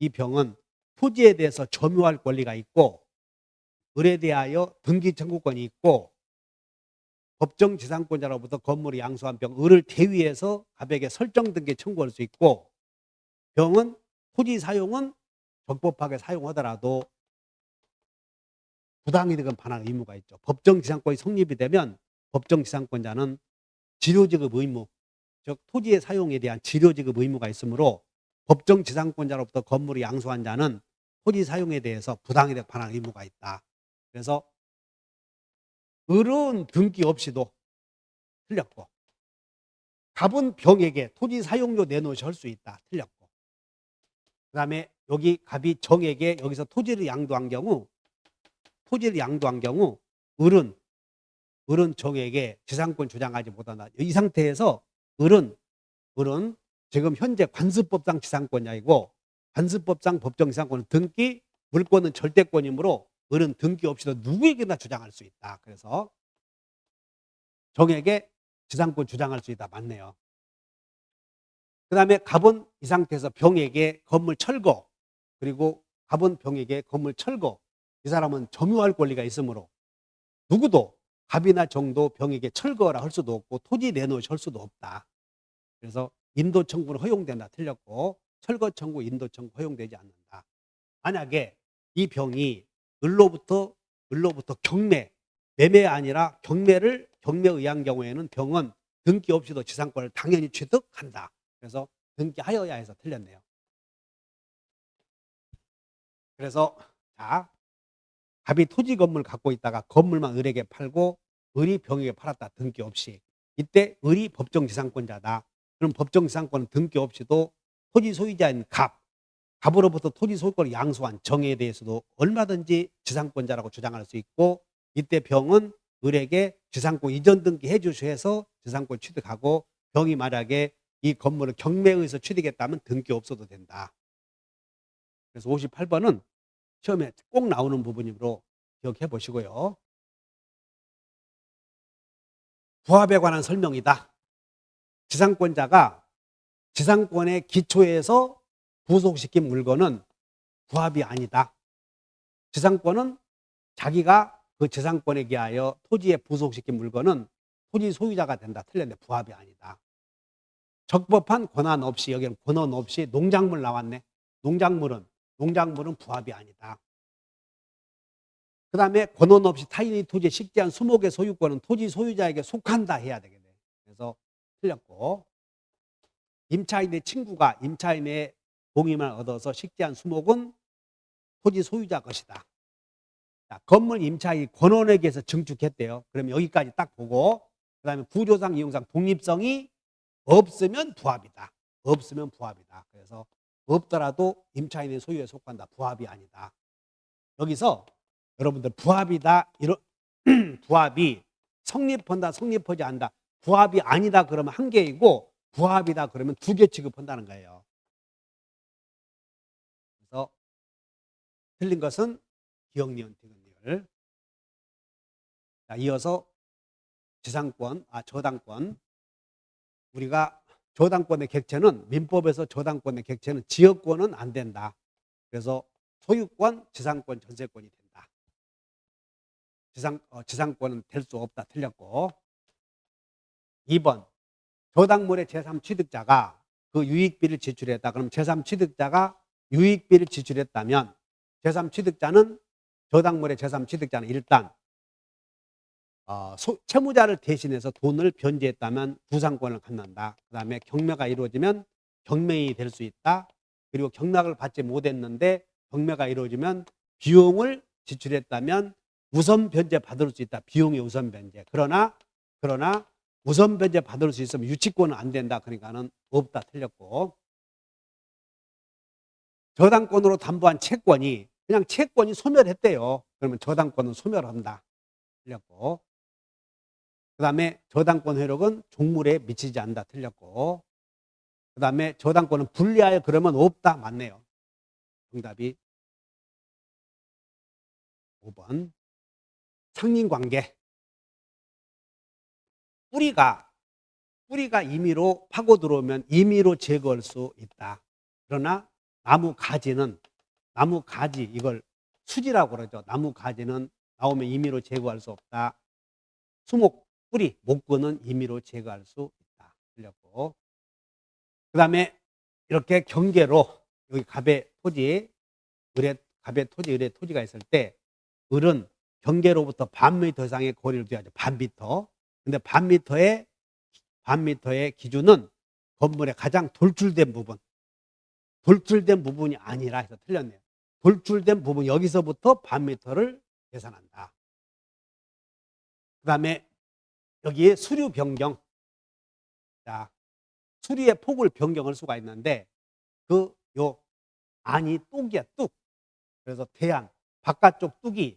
이 병은 토지에 대해서 점유할 권리가 있고 을에 대하여 등기 청구권이 있고 법정 지상권자로부터 건물을 양수한 병 을을 대위해서 갑에게 설정 등기 청구할 수 있고 병은 토지 사용은 적법하게 사용하더라도 부당이득은 반환 의무가 있죠. 법정 지상권이 성립이 되면 법정 지상권자는 지료지급 의무, 즉 토지의 사용에 대한 지료지급 의무가 있으므로 법정 지상권자로부터 건물을 양수한 자는 토지 사용에 대해서 부당이득 반환 의무가 있다. 그래서 을은 등기 없이도 틀렸고 갑은 병에게 토지 사용료 내놓으시 할 수 있다. 틀렸고 그 다음에 여기 갑이 정에게 여기서 토지를 양도한 경우 을은 정에게 지상권 주장하지 못한다. 이 상태에서 을은 지금 현재 관습법상 지상권자이고 관습법상 법정 지상권은 등기, 물권은 절대권이므로 을은 등기 없이도 누구에게나 주장할 수 있다. 그래서 정에게 지상권 주장할 수 있다. 맞네요. 그 다음에 갑은 이 상태에서 병에게 건물 철거 그리고 갑은 병에게 건물 철거 이 사람은 점유할 권리가 있으므로 누구도 갑이나 정도 병에게 철거라 할 수도 없고 토지 내놓으시 할 수도 없다. 그래서 인도 청구는 허용된다. 틀렸고 철거 청구, 인도 청구 허용되지 않는다. 만약에 이 병이 을로부터 매매가 아니라 경매에 의한 경우에는 병은 등기 없이도 지상권을 당연히 취득한다. 그래서 등기하여야 해서 틀렸네요. 그래서 갑이 토지 건물을 갖고 있다가 건물만 을에게 팔고 을이 병에게 팔았다. 등기 없이. 이때 을이 법정 지상권자다. 그럼 법정 지상권은 등기 없이도 토지 소유자인 갑으로부터 토지 소유권을 양수한 정에 대해서도 얼마든지 지상권자라고 주장할 수 있고 이때 병은 을에게 지상권 이전 등기 해주셔서 지상권 취득하고 병이 만약에 이 건물을 경매에 의해서 취득했다면 등기 없어도 된다. 그래서 58번은 시험에 꼭 나오는 부분이므로 기억해 보시고요. 부합에 관한 설명이다. 지상권자가 지상권의 기초에서 부속시킨 물건은 부합이 아니다. 지상권은 자기가 그 지상권에 기하여 토지에 부속시킨 물건은 토지 소유자가 된다. 틀렸는데 부합이 아니다. 적법한 권한 없이 여기는 권한 없이 농작물 나왔네. 농작물은 부합이 아니다. 그 다음에 권한 없이 타인의 토지에 식재한 수목의 소유권은 토지 소유자에게 속한다 해야 되겠네. 그래서 틀렸고 임차인의 친구가 임차인의 동의만 얻어서 식재한 수목은 토지 소유자 것이다. 자, 건물 임차인이 권원에게서 증축했대요. 그러면 여기까지 딱 보고 그 다음에 구조상 이용상 독립성이 없으면 부합이다. 그래서 없더라도 임차인의 소유에 속한다. 부합이 아니다. 여기서 여러분들 부합이다. 부합이 성립한다. 성립하지 않는다. 부합이 아니다 그러면 한 개이고 부합이다 그러면 두 개 취급한다는 거예요. 그래서 틀린 것은 기역, 니은, 디귿. 자, 이어서 저당권. 우리가 저당권의 객체는 민법에서 저당권의 객체는 지역권은 안 된다. 그래서 소유권, 지상권, 전세권이 된다. 지상권은 될 수 없다. 틀렸고. 2번. 저당물의 제3취득자가 그 유익비를 지출했다. 그럼 제3취득자가 유익비를 지출했다면 제3취득자는 저당물의 제3취득자는 일단 채무자를 대신해서 돈을 변제했다면 구상권을 갖는다. 그 다음에 경매가 이루어지면 경매인이 될 수 있다. 그리고 경락을 받지 못했는데 경매가 이루어지면 비용을 지출했다면 우선 변제 받을 수 있다. 비용의 우선 변제. 그러나 우선 변제 받을 수 있으면 유치권은 안 된다. 그러니까는 없다. 틀렸고. 저당권으로 담보한 채권이 그냥 채권이 소멸했대요. 그러면 저당권은 소멸한다. 틀렸고. 그 다음에 저당권 효력은 종물에 미치지 않는다. 틀렸고. 그 다음에 저당권은 분리하여 그러면 없다. 맞네요. 정답이 5번. 상린관계. 뿌리가 임의로 파고 들어오면 임의로 제거할 수 있다. 그러나 나무 가지 이걸 수지라고 그러죠. 나무 가지는 나오면 임의로 제거할 수 없다. 수목 뿌리 목근은 임의로 제거할 수 있다. 틀렸고. 그 다음에 이렇게 경계로 여기 갑의 토지, 갑의 토지, 을의 토지가 있을 때 을은 경계로부터 반 미터 이상의 거리를 둬야죠. 반 미터. 근데 반 미터의 기준은 건물의 가장 돌출된 부분이 아니라 해서 틀렸네요. 돌출된 부분 여기서부터 반 미터를 계산한다. 그 다음에 여기에 수류 변경. 자, 수리의 폭을 변경할 수가 있는데 안이 뚝이야, 뚝. 그래서 대안 바깥쪽 뚝이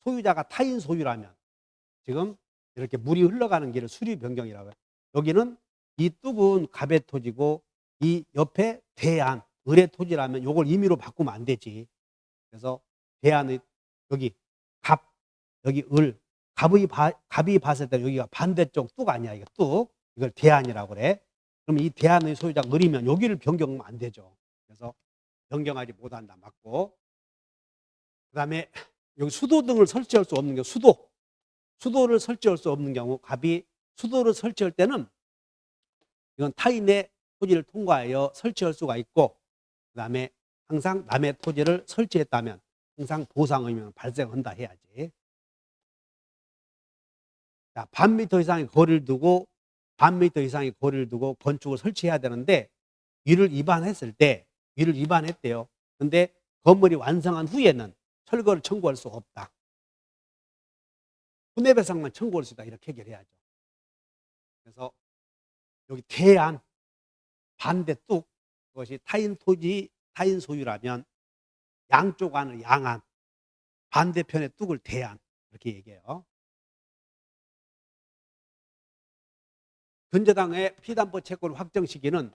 소유자가 타인 소유라면 지금 이렇게 물이 흘러가는 길을 수리 변경이라고 해요. 여기는 이 뚝은 갑의 토지고 이 옆에 대안 을의 토지라면 이걸 임의로 바꾸면 안 되지. 그래서 대안의 여기 여기 을 갑이 봤을 때 여기가 반대쪽 뚝 아니야. 이거 뚝. 이걸 대안이라고 그래. 그럼 이 대안의 소유자가 을이면 여기를 변경하면 안 되죠. 그래서 변경하지 못한다. 맞고. 그 다음에 여기 수도 등을 설치할 수 없는 경우 수도를 설치할 수 없는 경우 갑이 수도를 설치할 때는 이건 타인의 토지를 통과하여 설치할 수가 있고 그 다음에 항상 남의 토지를 설치했다면 항상 보상 의무는 발생한다 해야지. 자, 반 미터 이상의 거리를 두고 건축을 설치해야 되는데 이를 위반했대요. 근데 건물이 완성한 후에는 철거를 청구할 수 없다. 손해배상만 청구할 수 있다. 이렇게 해결해야죠. 그래서 여기 대안 반대 뚝 그것이 타인 토지 타인 소유라면 양쪽 안을 양안 반대편의 뚝을 대안 이렇게 얘기해요. 근저당의 피담보 채권을 확정 시기는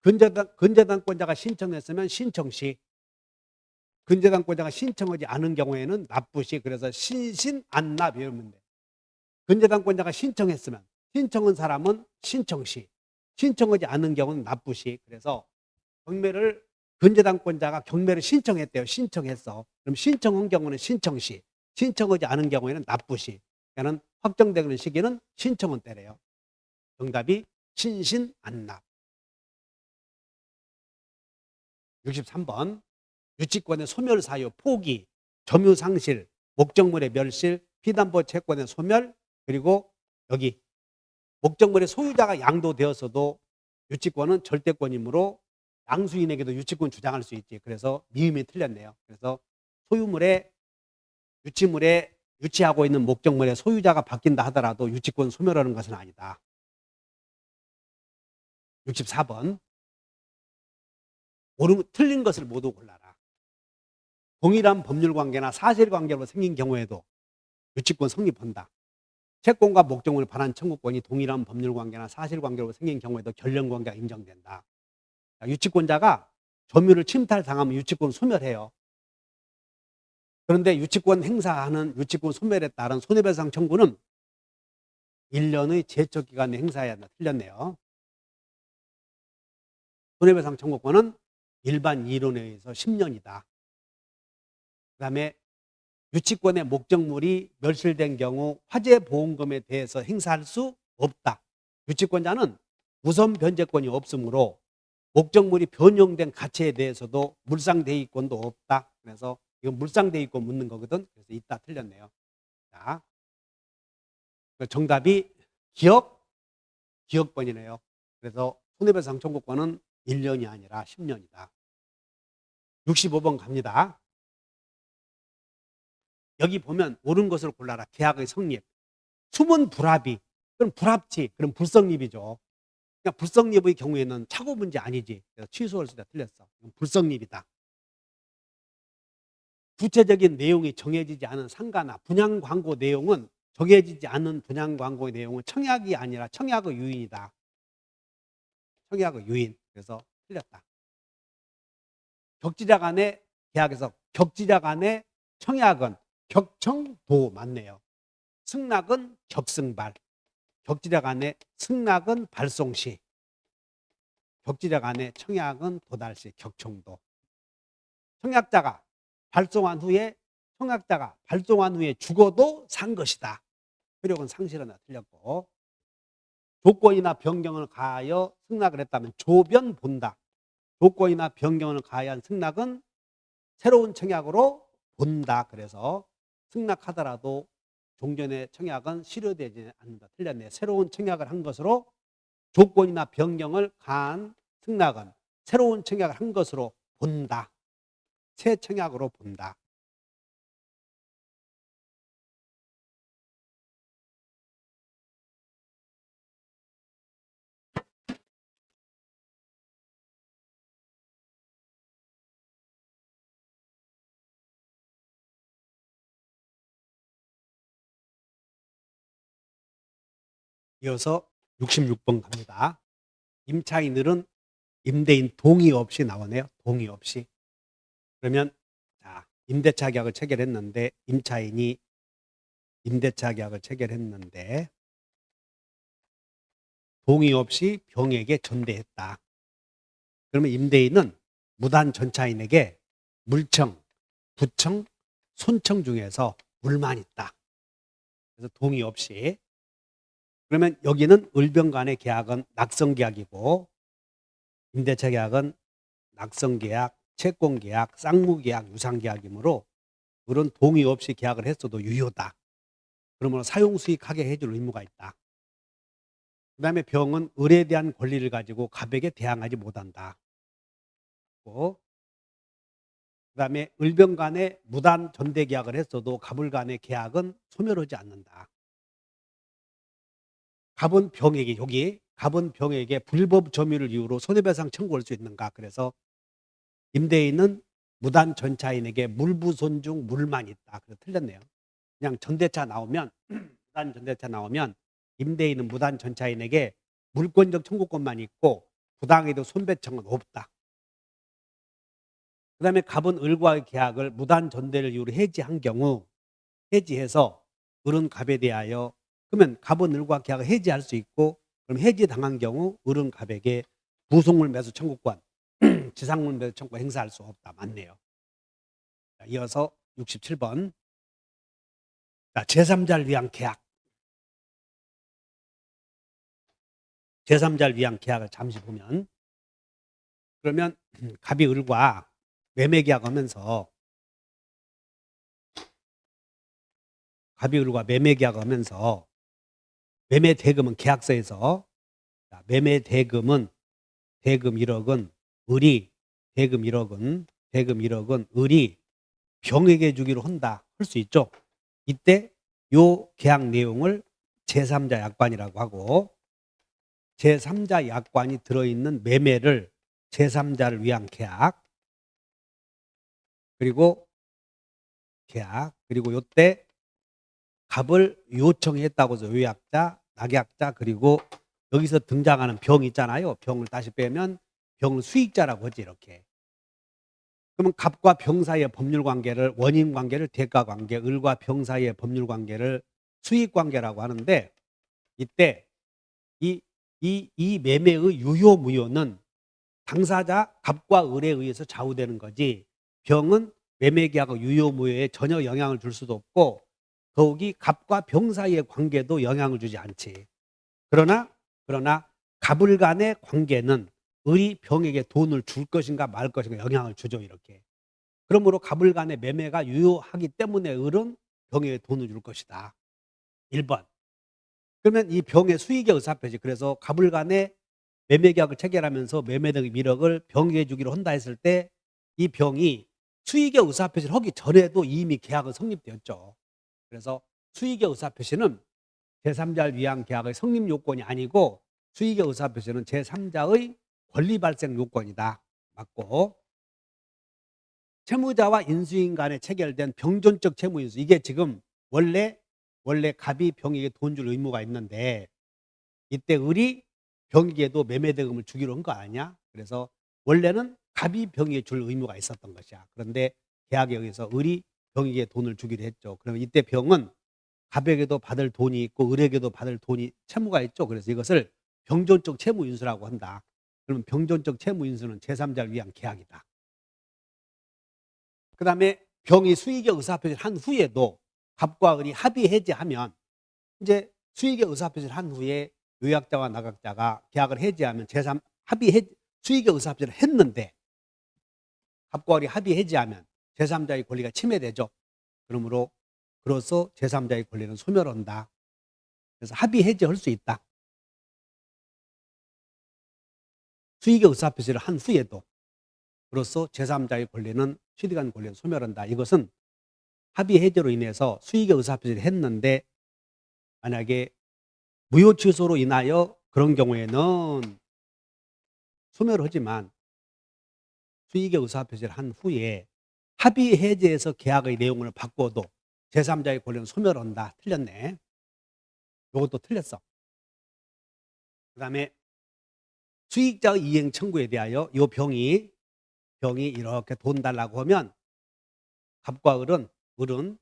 근저당권자가 신청했으면 신청시 근저당권자가 신청하지 않은 경우에는 납부시 그래서 신신안납 이러면 돼. 근저당권자가 신청했으면 신청한 사람은 신청시 신청하지 않은 경우는 납부시 그래서 근저당권자가 경매를 신청했대요. 신청했어. 그럼 신청한 경우는 신청시 신청하지 않은 경우에는 납부시 그러니까 확정되는 시기는 신청한 때래요. 정답이 신신안납. 63번 유치권의 소멸사유, 포기, 점유상실, 목적물의 멸실, 피담보 채권의 소멸 그리고 여기 목적물의 소유자가 양도되었어도 유치권은 절대권이므로 양수인에게도 유치권 주장할 수 있지. 그래서 미음이 틀렸네요. 그래서 유치물에 유치하고 있는 목적물의 소유자가 바뀐다 하더라도 유치권 소멸하는 것은 아니다. 64번 틀린 것을 모두 골라라. 동일한 법률관계나 사실관계로 생긴 경우에도 유치권 성립한다. 채권과 목적물을 반환 청구권이 동일한 법률관계나 사실관계로 생긴 경우에도 결령관계가 인정된다. 유치권자가 점유를 침탈당하면 유치권 소멸해요. 그런데 유치권 행사하는 유치권 소멸에 따른 손해배상 청구는 1년의 제척기간에 행사해야 한다. 틀렸네요. 손해배상 청구권은 일반 이론에 의해서 10년이다. 그 다음에 유치권의 목적물이 멸실된 경우 화재보험금에 대해서 행사할 수 없다. 유치권자는 우선 변제권이 없으므로 목적물이 변용된 가치에 대해서도 물상대위권도 없다. 그래서 이건 물상대위권 묻는 거거든. 그래서 있다. 틀렸네요. 자, 정답이 기억번이네요. 그래서 손해배상 청구권은 1년이 아니라 10년이다. 65번 갑니다. 여기 보면 옳은 것을 골라라. 계약의 성립. 숨은 불합의. 그럼 불합치. 그럼 불성립이죠. 그냥 불성립의 경우에는 착오 문제 아니지. 그래서 취소할 수 있다. 틀렸어. 불성립이다. 구체적인 내용이 정해지지 않은 상가나 분양 광고 내용은 정해지지 않은 분양 광고의 내용은 청약이 아니라 청약의 유인이다. 청약의 유인. 그래서 틀렸다. 격지자 간의 계약에서 격지자 간의 청약은 격청도 맞네요. 승낙은 격승발. 격지자 간의 승낙은 발송시. 격지자 간의 청약은 도달시. 격청도. 청약자가 발송한 후에 죽어도 산 것이다. 효력은 상실하나 틀렸고, 조건이나 변경을 가하여 승낙을 했다면 조변 본다. 조건이나 변경을 가하여 승낙은 새로운 청약으로 본다. 그래서 승낙하더라도 종전의 청약은 실효되지 않는다. 틀렸네. 새로운 청약을 한 것으로 조건이나 변경을 가한 승낙은 새로운 청약을 한 것으로 본다. 새 청약으로 본다. 이어서 66번 갑니다. 임차인들은 임대인 동의 없이 나오네요. 동의 없이. 그러면 자, 임대차 계약을 체결했는데 임차인이 임대차 계약을 체결했는데 동의 없이 병에게 전대했다. 그러면 임대인은 무단 전차인에게 물청, 부청, 손청 중에서 물만 있다. 그래서 동의 없이. 그러면 여기는 을병 간의 계약은 낙성계약이고 임대차 계약은 낙성계약, 채권계약, 쌍무계약, 유상계약이므로 을은 동의 없이 계약을 했어도 유효다. 그러므로 사용수익하게 해줄 의무가 있다. 그 다음에 병은 을에 대한 권리를 가지고 갑에게 대항하지 못한다. 그 다음에 을병 간의 무단 전대 계약을 했어도 갑을 간의 계약은 소멸하지 않는다. 갑은 병에게 갑은 병에게 불법 점유를 이유로 손해배상 청구할 수 있는가? 그래서 임대인은 무단 전차인에게 물부손 중 물만 있다. 그래서 틀렸네요. 그냥 전대차 나오면 무단 전대차 나오면 임대인은 무단 전차인에게 물권적 청구권만 있고 부당해도 손배청은 없다. 그 다음에 갑은 을과의 계약을 무단 전대를 이유로 해지한 경우 해지해서 을은 갑에 대하여 그러면 갑은 을과 계약을 해지할 수 있고 그럼 해지당한 경우 을은 갑에게 부속물 매수 청구권 지상물 매수 청구권 행사할 수 없다. 맞네요. 자, 이어서 67번 자, 제3자를 위한 계약 제3자를 위한 계약을 잠시 보면 그러면 갑이 을과 매매 계약하면서 갑이 을과 매매 계약하면서 매매 대금은 계약서에서 매매 대금은 대금 1억은 을이 대금 1억은 을이 병에게 주기로 한다. 할 수 있죠. 이때 요 계약 내용을 제3자 약관이라고 하고 제3자 약관이 들어있는 매매를 제3자를 위한 계약 그리고 요때 갑을 요청했다고 해서 요약자, 낙약자, 그리고 여기서 등장하는 병 있잖아요. 병을 다시 빼면 병을 수익자라고 하지, 이렇게. 그러면 갑과 병 사이의 법률 관계를, 원인 관계를 대가 관계, 을과 병 사이의 법률 관계를 수익 관계라고 하는데, 이때 이 매매의 유효 무효는 당사자 갑과 을에 의해서 좌우되는 거지, 병은 매매 계약의 유효 무효에 전혀 영향을 줄 수도 없고, 더욱이 갑과 병 사이의 관계도 영향을 주지 않지. 그러나 갑을 간의 관계는 을이 병에게 돈을 줄 것인가 말 것인가 영향을 주죠, 이렇게. 그러므로 갑을 간의 매매가 유효하기 때문에 을은 병에게 돈을 줄 것이다. 1번. 그러면 이 병의 수익의 의사표시, 그래서 갑을 간의 매매 계약을 체결하면서 매매 등의 미력을 병에게 주기로 한다 했을 때 이 병이 수익의 의사표시를 하기 전에도 이미 계약은 성립되었죠. 그래서 수익의 의사표시는 제3자를 위한 계약의 성립 요건이 아니고, 수익의 의사표시는 제3자의 권리 발생 요건이다. 맞고, 채무자와 인수인 간에 체결된 병존적 채무인수, 이게 지금 원래 갑이 병에게 돈 줄 의무가 있는데, 이때 을이 병에게도 매매 대금을 주기로 한 거 아니야? 그래서 원래는 갑이 병에게 줄 의무가 있었던 것이야. 그런데 계약에 의해서 을이 병에게 돈을 주기로 했죠. 그러면 이때 병은 갑에게도 받을 돈이 있고 을에게도 받을 돈이, 채무가 있죠. 그래서 이것을 병존적 채무인수라고 한다. 그러면 병존적 채무인수는 제3자를 위한 계약이다. 그 다음에 병이 수익의 의사표시를 한 후에도 갑과 을이 합의 해지하면, 이제 수익의 의사표시를 한 후에 요약자와 낙약자가 계약을 해지하면 제3 합의 해지, 수익의 의사표시를 했는데 갑과 을이 합의 해지하면 제3자의 권리가 침해되죠. 그로서 제3자의 권리는 소멸한다. 그래서 합의 해지할 수 있다. 수익의 의사표시를 한 후에도 그로서 제3자의 권리는, 취득한 권리는 소멸한다. 이것은 합의 해제로 인해서 수익의 의사표시를 했는데, 만약에 무효 취소로 인하여 그런 경우에는 소멸하지만 수익의 의사표시를 한 후에 합의 해제에서 계약의 내용을 바꿔도 제3자의 권리는 소멸한다. 틀렸네. 이것도 틀렸어. 그 다음에 수익자의 이행 청구에 대하여 이 병이 이렇게 돈 달라고 하면 갑과 을은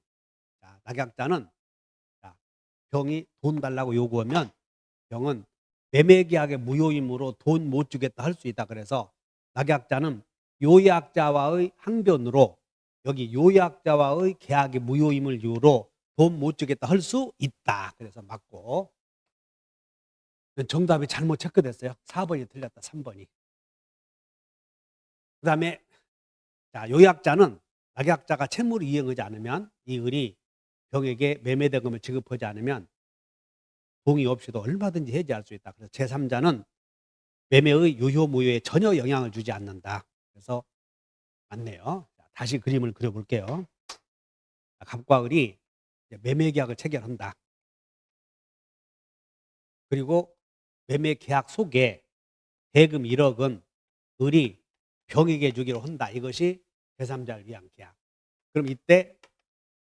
낙약자는 병이 돈 달라고 요구하면 병은 매매계약의 무효임으로 돈 못 주겠다 할 수 있다. 그래서 낙약자는 요약자와의 항변으로, 여기 요약자와의 계약의 무효임을 이유로 돈 못 주겠다 할 수 있다. 그래서 맞고, 정답이 잘못 체크됐어요. 4번이 틀렸다. 3번이. 그 다음에 요약자는 낙약자가 채무를 이행하지 않으면, 이 을이 병에게 매매대금을 지급하지 않으면 동의 없이도 얼마든지 해지할 수 있다. 그래서 제3자는 매매의 유효 무효에 전혀 영향을 주지 않는다. 그래서 맞네요. 다시 그림을 그려볼게요. 갑과 을이 매매 계약을 체결한다. 그리고 매매 계약 속에 대금 1억은 을이 병에게 주기로 한다. 이것이 제3자를 위한 계약. 그럼 이때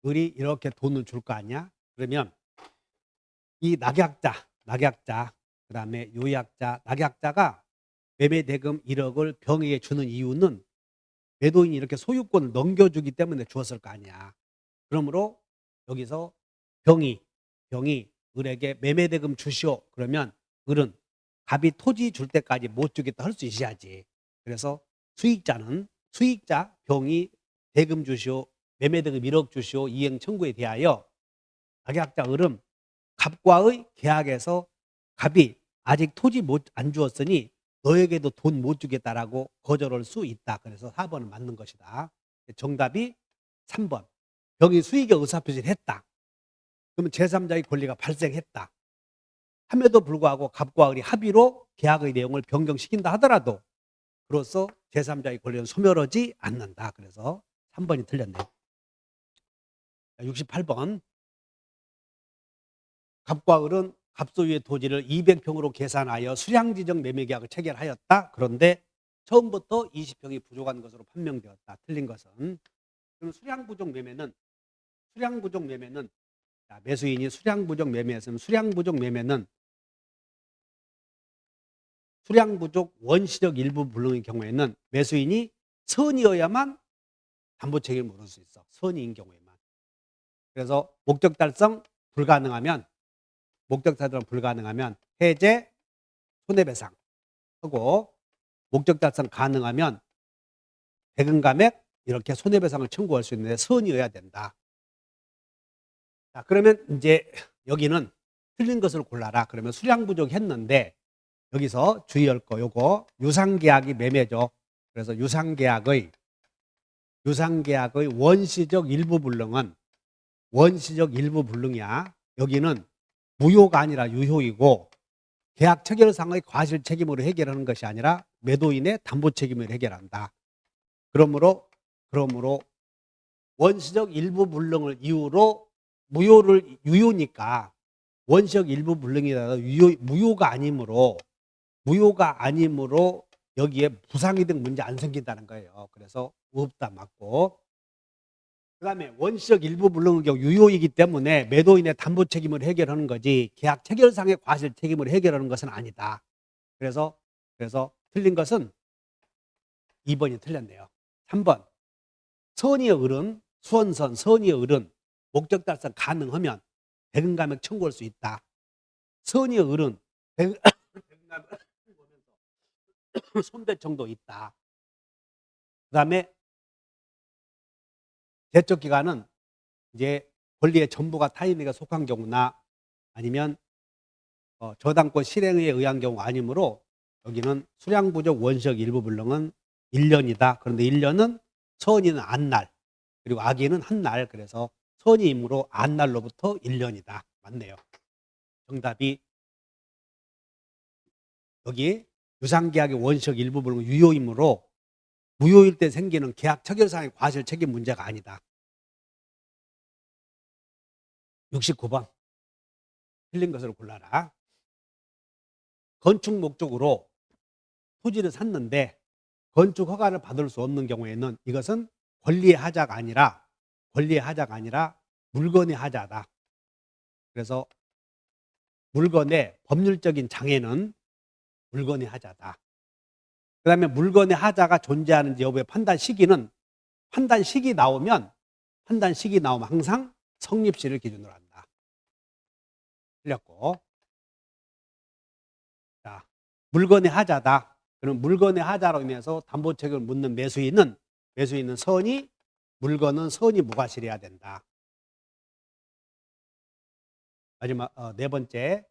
을이 이렇게 돈을 줄 거 아니야? 그러면 이 낙약자, 그 다음에 요약자, 낙약자가 매매 대금 1억을 병에게 주는 이유는 매도인이 이렇게 소유권을 넘겨주기 때문에 주었을 거 아니야. 그러므로 여기서 병이 을에게 매매 대금 주시오. 그러면 을은 갑이 토지 줄 때까지 못 주겠다 할 수 있어야지. 그래서 수익자 병이 대금 주시오, 매매 대금 1억 주시오 이행 청구에 대하여 낙약자 을은 갑과의 계약에서 갑이 아직 토지 안 주었으니 너에게도 돈 못 주겠다라고 거절할 수 있다. 그래서 4번은 맞는 것이다. 정답이 3번. 병이 수익의 의사표시를 했다. 그러면 제3자의 권리가 발생했다. 함에도 불구하고 갑과 을이 합의로 계약의 내용을 변경시킨다 하더라도 그로써 제3자의 권리는 소멸하지 않는다. 그래서 3번이 틀렸네요. 68번. 갑과 을은 갑소유의 토지를 200평으로 계산하여 수량지정 매매계약을 체결하였다. 그런데 처음부터 20평이 부족한 것으로 판명되었다. 틀린 것은. 그럼 수량부족 매매는 자, 매수인이 수량부족 매매했으면 수량부족 매매는 수량부족 원시적 일부 불능의 경우에는 매수인이 선이어야만 담보 책임을 물을 수 있어. 선의인 경우에만. 그래서 목적 달성 불가능하면 해제 손해배상 하고 목적 달성 가능하면 대금 감액 이렇게 손해배상을 청구할 수 있는데 선이어야 된다. 자, 그러면 이제 여기는 틀린 것을 골라라. 그러면 수량 부족했는데 여기서 주의할 거 요거 유상계약이 매매죠. 그래서 유상계약의 원시적 일부 불능은 원시적 일부 불능이야. 여기는 무효가 아니라 유효이고 계약 체결상의 과실 책임으로 해결하는 것이 아니라 매도인의 담보 책임을 해결한다. 그러므로 원시적 일부 불능을 이유로 유효니까 원시적 일부 불능이라도 무효가 아니므로 여기에 부상이 등 문제 안 생긴다는 거예요. 그래서 없다 맞고. 그 다음에 원시적 일부 불능의 경우 유효이기 때문에 매도인의 담보 책임을 해결하는 거지 계약 체결상의 과실 책임을 해결하는 것은 아니다. 그래서 틀린 것은 2번이 틀렸네요. 3번 선의의 을은 선의의 을은 목적 달성 가능하면 대금 감액 청구할 수 있다. 선의의 을은 대금 감액 손배청도 있다. 그 다음에 제적 기간은 이제 권리의 전부가 타인에게 속한 경우나 아니면 저당권 실행에 의한 경우 아니므로 여기는 수량부족 원시적 일부 불능은 1년이다. 그런데 1년은 선의는 안날 그리고 악의는 한날. 그래서 선의이므로 안날로부터 1년이다. 맞네요. 정답이 여기 유상계약의 원시적 일부 불능은 유효이므로 무효일 때 생기는 계약 체결상의 과실 책임 문제가 아니다. 69번 틀린 것을 골라라. 건축 목적으로 토지를 샀는데 건축 허가를 받을 수 없는 경우에는 이것은 권리의 하자가 아니라 물건의 하자다. 그래서 물건의 법률적인 장애는 물건의 하자다. 그 다음에 물건의 하자가 존재하는지 여부의 판단 시기는 판단 시기 나오면 항상 성립시를 기준으로 한다. 틀렸고. 자, 물건의 하자다. 그럼 물건의 하자로 인해서 담보 책임을 묻는 매수인은 물건은 선이 무과실해야 된다. 마지막 네 번째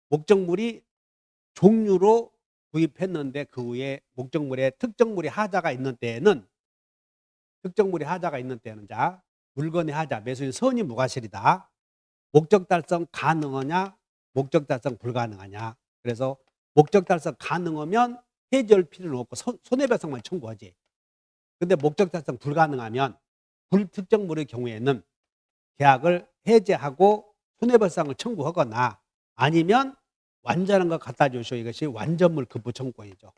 목적물이 종류로 구입했는데 그 후에 목적물에 특정물의 하자가 있는 때에는 자 물건의 하자 매수인 선이 무과실이다. 목적 달성 가능하냐 목적 달성 불가능하냐. 그래서 목적 달성 가능하면 해지할 필요는 없고 손해배상만 청구하지. 근데 목적 달성 불가능하면 불특정물의 경우에는 계약을 해제하고 손해배상을 청구하거나 아니면 완전한 거 갖다 주시오. 이것이 완전물 급부 청구권이죠.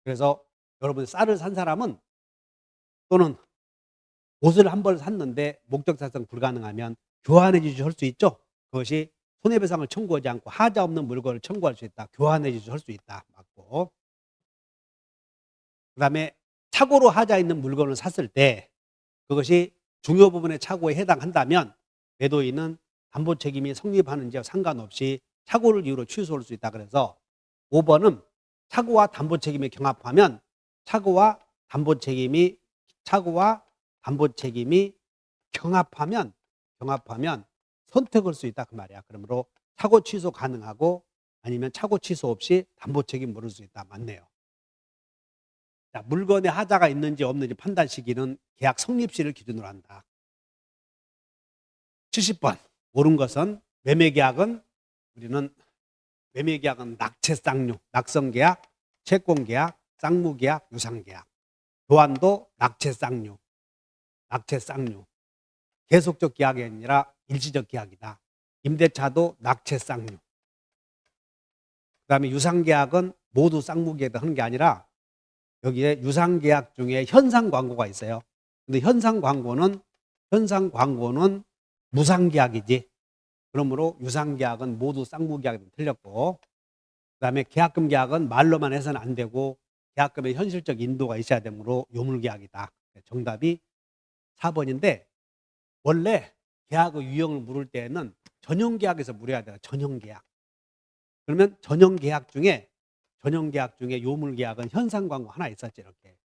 그래서 여러분 쌀을 산 사람은 또는 옷을 한 벌 샀는데 목적 달성 불가능하면 교환해 주시오 할 수 있죠. 그것이 손해배상을 청구하지 않고 하자 없는 물건을 청구할 수 있다. 교환해 주시오 할 수 있다. 맞고. 그 다음에 착오로 하자 있는 물건을 샀을 때 그것이 중요 부분의 착오에 해당한다면 매도인은 담보 책임이 성립하는지와 상관없이 착오를 이유로 취소할 수 있다. 그래서 5번은 착오와 담보 책임이 경합하면 착오와 담보 책임이 경합하면 선택할 수 있다. 그 말이야. 그러므로 착오 취소 가능하고 아니면 착오 취소 없이 담보 책임 물을 수 있다. 맞네요. 자, 물건에 하자가 있는지 없는지 판단 시기는 계약 성립시를 기준으로 한다. 70번 옳은 것은 매매계약은 낙채쌍류, 낙성계약, 채권계약, 쌍무계약, 유상계약. 교환도 낙채쌍류. 계속적 계약이 아니라 일시적 계약이다. 임대차도 낙채쌍류. 그 다음에 유상계약은 모두 쌍무계약을 하는 게 아니라 여기에 유상계약 중에 현상광고가 있어요. 근데 현상광고는 현상 광고는 무상계약이지. 그러므로 유상계약은 모두 쌍무계약이 틀렸고, 그 다음에 계약금 계약은 말로만 해서는 안 되고 계약금에 현실적 인도가 있어야 되므로 요물계약이다. 정답이 4번인데 원래 계약의 유형을 물을 때는 전형계약에서 물어야 돼요. 전형계약. 그러면 전형계약 중에 요물계약은 현상광고 하나 있었지 이렇게.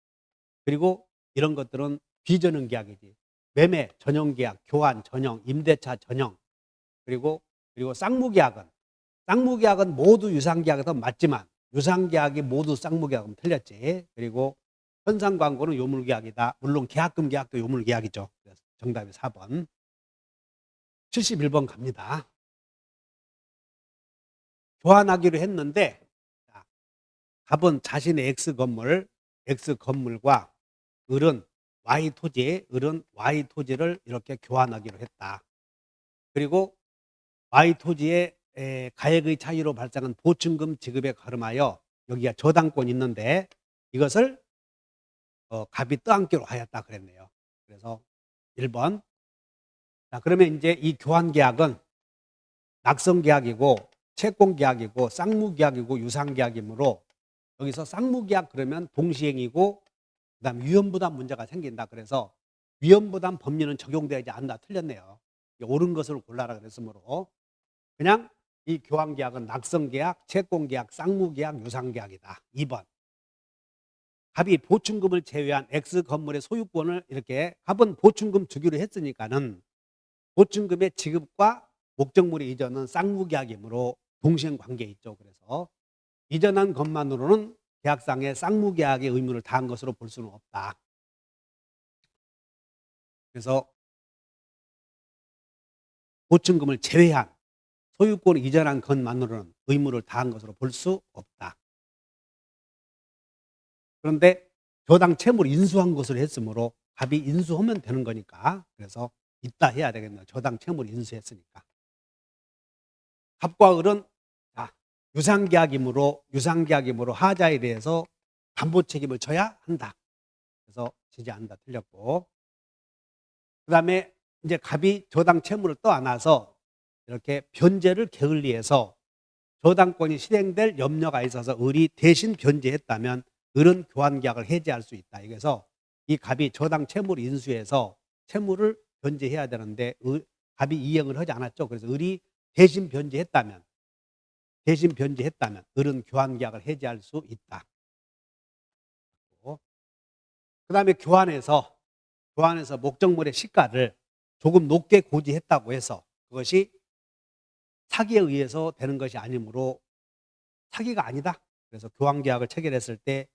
그리고 이런 것들은 비전형계약이지. 매매 전형계약, 교환 전형, 임대차 전형. 그리고 쌍무계약은 모두 유상계약은 맞지만 유상계약이 모두 쌍무계약은 틀렸지. 그리고 현상광고는 요물계약이다. 물론 계약금 계약도 요물계약이죠. 그래서 정답이 4번. 71번 갑니다. 교환하기로 했는데 갑은 자신의 X건물과 을은 Y토지를 이렇게 교환하기로 했다. 그리고 Y토지의 가액의 차이로 발생한 보증금 지급에 가름하여 여기가 저당권이 있는데 이것을 갑이 떠안기로 하였다 그랬네요. 그래서 1번. 자, 그러면 이제 이 교환계약은 낙성계약이고 채권계약이고 쌍무계약이고 유상계약이므로 여기서 쌍무계약 그러면 동시행이고 그다음 위험부담 문제가 생긴다. 그래서 위험부담 법리는 적용되지 않는다. 틀렸네요. 옳은 것을 골라라 그랬으므로 그냥 이 교환계약은 낙성계약, 채권계약, 쌍무계약, 유상계약이다. 2번. 갑이 보충금을 제외한 X건물의 소유권을 이렇게 갑은 보충금 주기로 했으니까는 보충금의 지급과 목적물의 이전은 쌍무계약이므로 동시행관계에 있죠. 그래서 이전한 것만으로는 계약상의 쌍무계약의 의무를 다한 것으로 볼 수는 없다. 그래서 보충금을 제외한 소유권을 이전한 것만으로는 의무를 다한 것으로 볼 수 없다. 그런데 저당 채무를 인수한 것으로 했으므로 갑이 인수하면 되는 거니까 그래서 있다 해야 되겠네요. 저당 채무를 인수했으니까. 갑과 을은 유상계약이므로 하자에 대해서 담보 책임을 져야 한다. 그래서 지지 않는다. 틀렸고. 그 다음에 이제 갑이 저당 채무를 떠안아서 이렇게 변제를 게을리해서 저당권이 실행될 염려가 있어서 을이 대신 변제했다면 을은 교환계약을 해지할 수 있다. 그래서 이 갑이 저당 채무를 인수해서 채무를 변제해야 되는데 갑이 이행을 하지 않았죠. 그래서 을이 대신 변제했다면 을은 교환계약을 해지할 수 있다. 그 다음에 교환해서 목적물의 시가를 조금 높게 고지했다고 해서 그것이 사기에 의해서 되는 것이 아니므로 사기가 아니다. 그래서 교환계약을 체결했을 때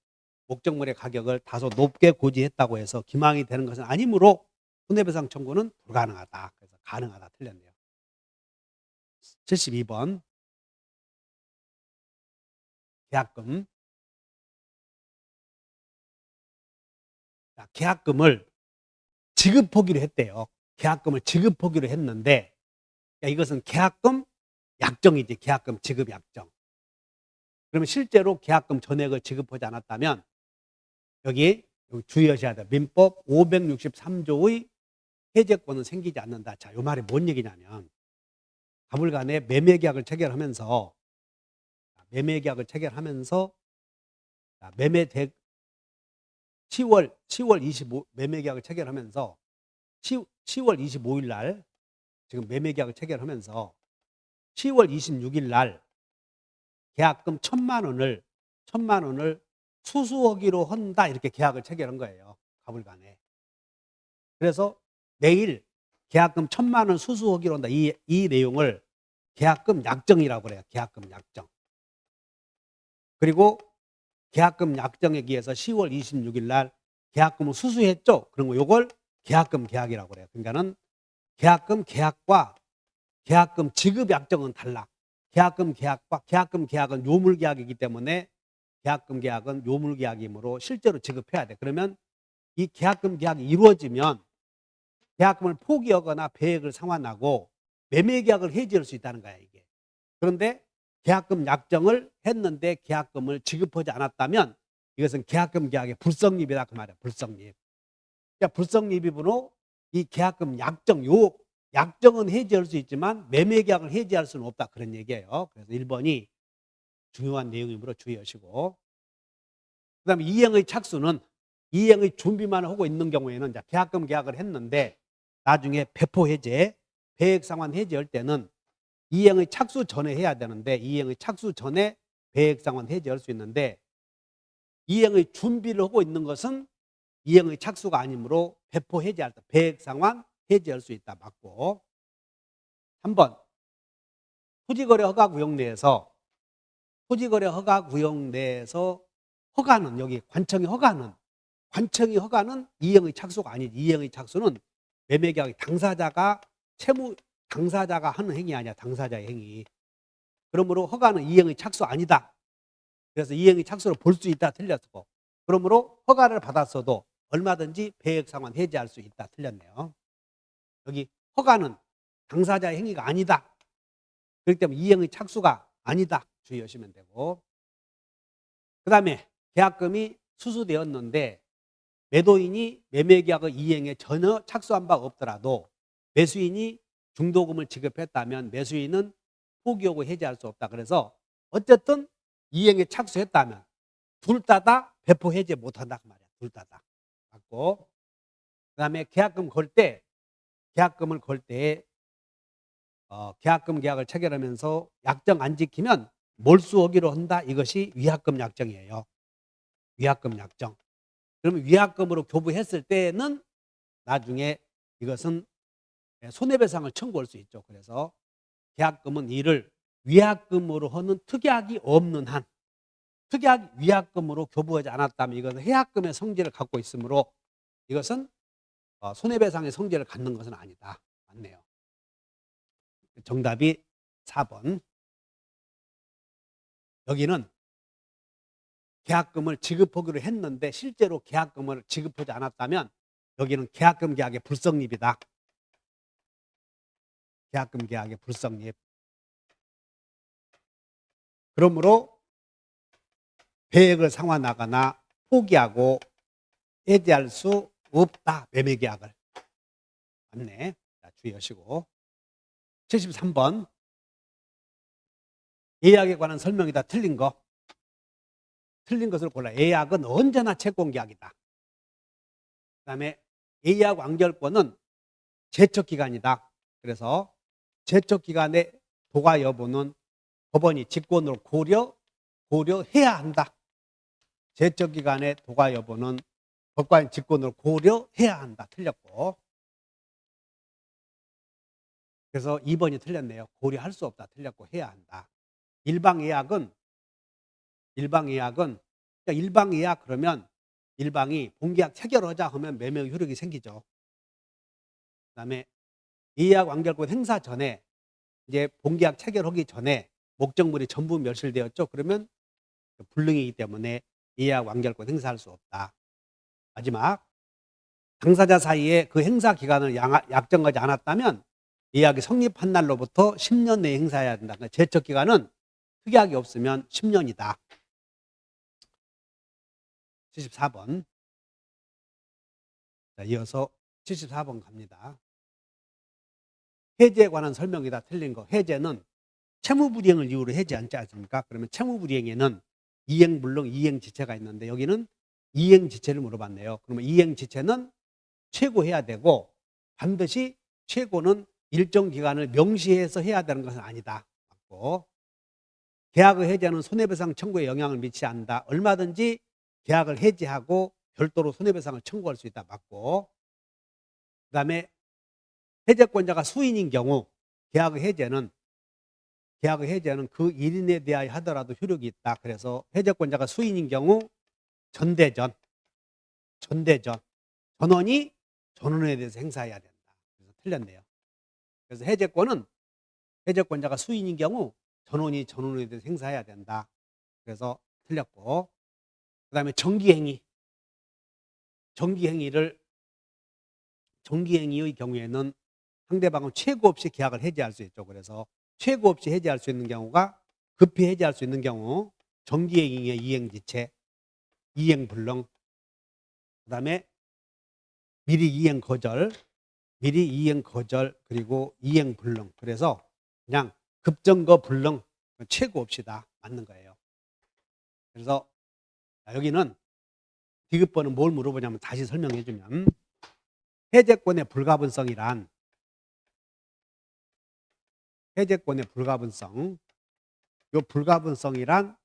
목적물의 가격을 다소 높게 고지했다고 해서 기망이 되는 것은 아니므로 손해배상 청구는 불가능하다. 그래서 가능하다. 틀렸네요. 72번. 계약금. 계약금을 지급하기로 했대요. 계약금을 지급하기로 했는데 이것은 계약금 약정이지. 계약금 지급 약정. 그러면 실제로 계약금 전액을 지급하지 않았다면 여기 주의하셔야 돼요. 민법 563조의 해제권은 생기지 않는다. 자, 이 말이 뭔 얘기냐면 가물간에 매매계약을 체결하면서 매매 10월 25 매매계약을 체결하면서 10월 25일 날 지금 매매계약을 체결하면서 10월 26일 날 계약금 1,000만 원을 수수하기로 한다. 이렇게 계약을 체결한 거예요. 가물간에. 그래서 내일 계약금 1,000만 원 수수하기로 한다. 이 내용을 계약금 약정이라고 그래요. 계약금 약정. 그리고 계약금 약정에 의해서 10월 26일 날 계약금을 수수했죠. 그런 거 요걸 계약금 계약이라고 그래요. 그러니까는 계약금 계약과 계약금 지급 약정은 달라. 계약금 계약은 요물 계약이기 때문에 계약금 계약은 요물 계약이므로 실제로 지급해야 돼. 그러면 이 계약금 계약이 이루어지면 계약금을 포기하거나 배액을 상환하고 매매 계약을 해지할 수 있다는 거야, 이게. 그런데 계약금 약정을 했는데 계약금을 지급하지 않았다면 이것은 계약금 계약의 불성립이다 그 말이야. 불성립. 그러니까 불성립이므로 이 계약금 약정, 요 약정은 해지할 수 있지만 매매 계약을 해지할 수는 없다. 그런 얘기예요. 그래서 1번이 중요한 내용이므로 주의하시고. 그다음에 이행의 착수는 이행의 준비만 하고 있는 경우에는 이제 계약금 계약을 했는데 나중에 배포 해제, 배액 상환 해제할 때는 이행의 착수 전에 해야 되는데 이행의 착수 전에 배액 상환 해제할 수 있는데 이행의 준비를 하고 있는 것은 이행의 착수가 아니므로 배포 해제할 때 배액 상환 해제할 수 있다. 맞고. 3번 토지거래 허가 구역 내에서 토지거래 허가 구역 내에서 허가는 여기 관청의 허가는 이행의 착수가 아니지. 이행의 착수는 매매계약의 당사자가 하는 행위 아니야. 당사자의 행위. 그러므로 허가는 이행의 착수 아니다. 그래서 이행의 착수를 볼 수 있다. 틀렸고. 그러므로 허가를 받았어도 얼마든지 배액 상환 해제할 수 있다. 틀렸네요. 여기 허가는 당사자의 행위가 아니다. 그렇기 때문에 이행의 착수가 아니다. 주의하시면 되고. 그 다음에 계약금이 수수되었는데 매도인이 매매계약의 이행에 전혀 착수한 바 없더라도 매수인이 중도금을 지급했다면 매수인은 포기하고 해지할 수 없다. 그래서 어쨌든 이행에 착수했다면 둘 다 배포 해제 못한다. 그 말이야. 둘 다. 맞고. 그 다음에 계약금을 걸 때 계약금 계약을 체결하면서 약정 안 지키면 몰수하기로 한다. 이것이 위약금 약정이에요. 위약금 약정. 그러면 위약금으로 교부했을 때는 나중에 이것은 손해배상을 청구할 수 있죠. 그래서 계약금은 이를 위약금으로 하는 특약이 없는 한, 특약 위약금으로 교부하지 않았다면 이것은 해약금의 성질을 갖고 있으므로 이것은 손해배상의 성질을 갖는 것은 아니다. 맞네요. 정답이 4번. 여기는 계약금을 지급하기로 했는데 실제로 계약금을 지급하지 않았다면 여기는 계약금 계약의 불성립이다. 계약금 계약의 불성립. 그러므로 배액을 상환하거나 포기하고 해지할 수 없다. 매매계약을. 맞네. 자, 주의하시고. 73번. 예약에 관한 설명이다. 틀린 거. 틀린 것을 골라. 예약은 언제나 채권계약이다. 그 다음에 예약 완결권은 제척기간이다. 그래서 제척기간의 도과 여부는 법원이 직권으로 고려해야 한다. 제척기간의 도과 여부는 법관이 직권으로 고려해야 한다. 틀렸고. 그래서 2번이 틀렸네요. 고려할 수 없다. 틀렸고 해야 한다. 일방예약은 그러니까 일방예약 그러면 일방이 본계약 체결하자 하면 매매 효력이 생기죠. 그다음에 예약 완결권 행사 전에 이제 본계약 체결하기 전에 목적물이 전부 멸실되었죠. 그러면 불능이기 때문에 예약 완결권 행사할 수 없다. 마지막 당사자 사이에 그 행사 기간을 약정하지 않았다면 예약이 성립한 날로부터 10년 내에 행사해야 된다. 그러니까 제척 기간은 특약이 없으면 10년이다. 74번. 자, 이어서 74번 갑니다. 해제에 관한 설명이다. 틀린 거. 해제는 채무불이행을 이유로 해제하지 않습니까? 그러면 채무불이행에는 이행불능, 이행지체가 있는데 여기는 이행지체를 물어봤네요. 그러면 이행지체는 최고해야 되고 반드시 최고는 일정 기간을 명시해서 해야 되는 것은 아니다. 맞고. 계약의 해제는 손해배상 청구에 영향을 미치지 않는다. 얼마든지 계약을 해지하고 별도로 손해배상을 청구할 수 있다. 맞고. 그 다음에 해제권자가 수인인 경우 계약의 해제는 그 일인에 대하여 하더라도 효력이 있다. 그래서 해제권자가 수인인 경우 전원이 전원에 대해서 행사해야 된다. 그래서 틀렸네요. 그래서 해제권자가 수인인 경우 전원에 대해서 행사해야 된다. 그래서 틀렸고. 그 다음에 정기행위의 경우에는 상대방은 최고 없이 계약을 해지할 수 있죠. 그래서 최고 없이 해지할 수 있는 경우가 급히 해지할 수 있는 경우 정기행위의 이행지체, 이행불능, 그 다음에 미리 이행 거절, 미리 이행 거절 그리고 이행 불능. 그래서 그냥 급정거 불능 최고 없이다 맞는 거예요. 그래서 여기는 디귿번은 뭘 물어보냐면 다시 설명해 주면 해제권의 불가분성이란 해제권의 불가분성 요 불가분성이란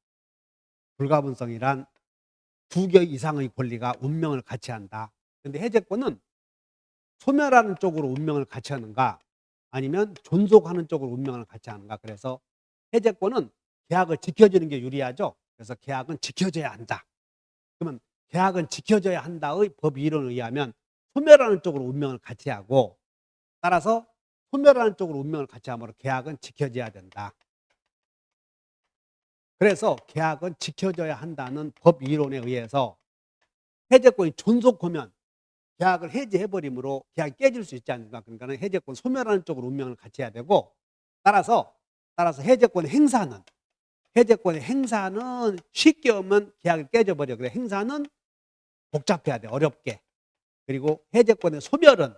두 개 이상의 권리가 운명을 같이 한다. 근데 해제권은 소멸하는 쪽으로 운명을 같이 하는가 아니면 존속하는 쪽으로 운명을 같이 하는가. 그래서 해제권은 계약을 지켜주는 게 유리하죠. 그래서 계약은 지켜줘야 한다. 그러면 계약은 지켜줘야 한다의 법 이론에 의하면 소멸하는 쪽으로 운명을 같이 하고 따라서 소멸하는 쪽으로 운명을 같이 함으로 계약은 지켜져야 된다. 그래서 계약은 지켜져야 한다는 법 이론에 의해서 해제권이 존속하면 계약을 해지해버림으로 계약이 깨질 수 있지 않습니까? 그러니까 해제권 소멸하는 쪽으로 운명을 같이 해야 되고 따라서 해제권의 행사는 쉽게 하면 계약이 깨져버려. 그래 행사는 복잡해야 돼. 어렵게. 그리고 해제권 소멸은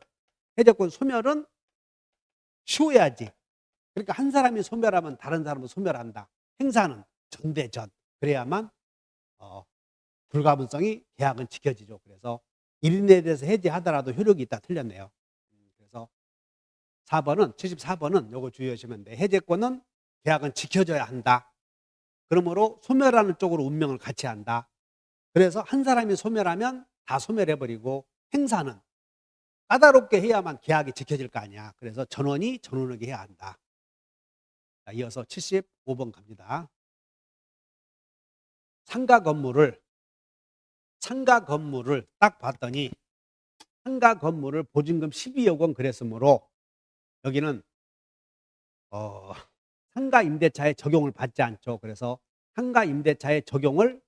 쉬워야지. 그러니까 한 사람이 소멸하면 다른 사람은 소멸한다. 행사는 전대전. 그래야만 불가분성이 계약은 지켜지죠. 그래서 1인에 대해서 해지하더라도 효력이 있다. 틀렸네요. 그래서 74번은 요거 주의하시면 돼. 해제권은 계약은 지켜져야 한다. 그러므로 소멸하는 쪽으로 운명을 같이 한다. 그래서 한 사람이 소멸하면 다 소멸해버리고 행사는 까다롭게 해야만 계약이 지켜질 거 아니야. 그래서 전원이 전원에게 해야 한다. 자, 이어서 75번 갑니다. 상가 건물을 딱 봤더니 상가 건물을 보증금 12억 원 그랬으므로 여기는 상가 임대차에 적용을 받지 않죠. 그래서 상가 임대차에 적용을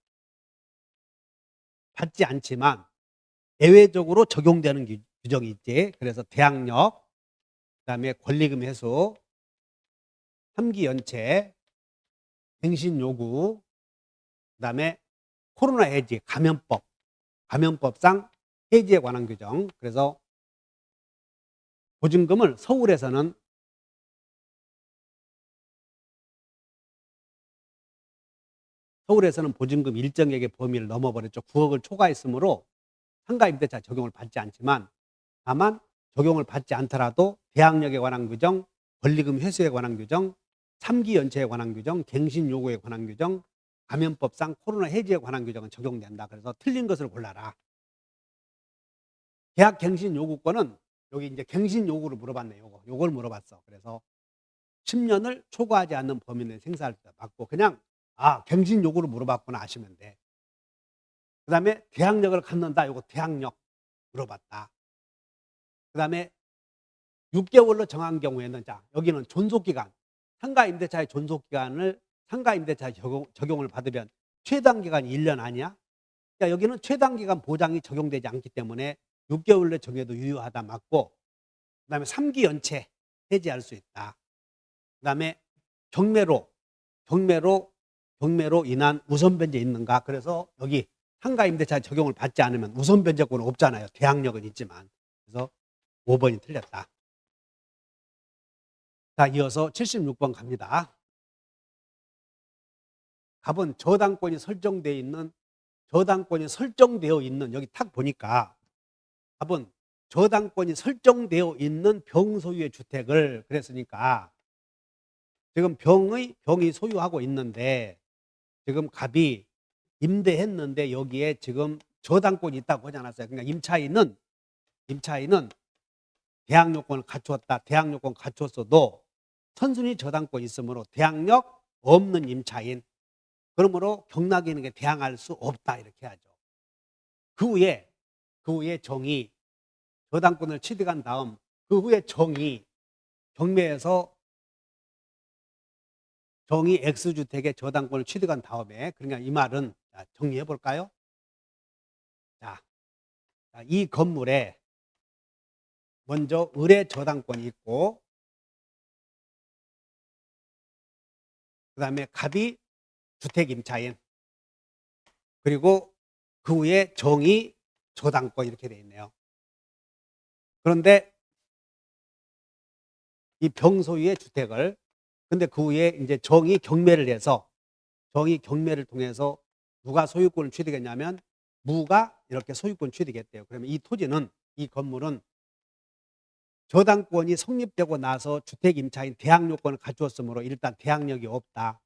받지 않지만 예외적으로 적용되는 규정이 있지. 그래서 대항력, 그다음에 권리금 회수, 3기 연체, 갱신 요구, 그다음에 코로나 해지, 감염법상 해지에 관한 규정. 그래서 보증금을 서울에서는 보증금 일정액의 범위를 넘어버렸죠. 9억을 초과했으므로 상가 임대차 적용을 받지 않지만 다만 적용을 받지 않더라도 대항력에 관한 규정, 권리금 회수에 관한 규정, 3기 연체에 관한 규정, 갱신 요구에 관한 규정, 감염법상 코로나 해지에 관한 규정은 적용된다. 그래서 틀린 것을 골라라. 계약 갱신 요구권은 여기 이제 갱신 요구를 물어봤네요. 요걸 물어봤어. 그래서 10년을 초과하지 않는 범위 내 생사할 때 맞고 그냥 갱신 요구를 물어봤구나 아시면 돼. 그 다음에 대항력을 갖는다. 요거 대항력 물어봤다. 그 다음에 6개월로 정한 경우에는 자 여기는 존속기간 상가 임대차의 존속기간을 상가 임대차에 적용을 받으면 최단기간이 1년 아니야? 그러니까 여기는 최단기간 보장이 적용되지 않기 때문에 6개월 내 정해도 유효하다 맞고 그 다음에 3기 연체 해지할 수 있다. 그 다음에 경매로 인한 우선 변제 있는가? 그래서 여기 상가 임대차에 적용을 받지 않으면 우선 변제권은 없잖아요. 대항력은 있지만. 그래서 5번이 틀렸다. 자, 이어서 76번 갑니다. 갑은 저당권이 설정되어 있는 여기 탁 보니까 갑은 저당권이 설정되어 있는 병 소유의 주택을 그랬으니까 지금 병이 소유하고 있는데 지금 갑이 임대했는데 여기에 지금 저당권이 있다고 하지 않았어요. 그러니까 임차인은 대항력권을 갖추었다. 대항력권 갖췄어도 선순위 저당권이 있으므로 대항력 없는 임차인 그러므로 경락인에게 대항할 수 없다 이렇게 하죠. 그 후에 정이 저당권을 취득한 다음 그 후에 정이 경매에서 정이 X주택의 저당권을 취득한 다음에 그러니까 이 말은 정리해 볼까요? 자, 이 건물에 먼저 을의 저당권이 있고 그 다음에 갑이 주택 임차인 그리고 그 후에 정이 저당권 이렇게 되어 있네요. 그런데 이 병소유의 주택을, 근데 그 후에 이제 정이 경매를 해서, 정이 경매를 통해서 누가 소유권을 취득했냐면 무가 이렇게 소유권 취득했대요. 그러면 이 토지는, 이 건물은 저당권이 성립되고 나서 주택 임차인 대항 요건을 갖추었으므로 일단 대항력이 없다.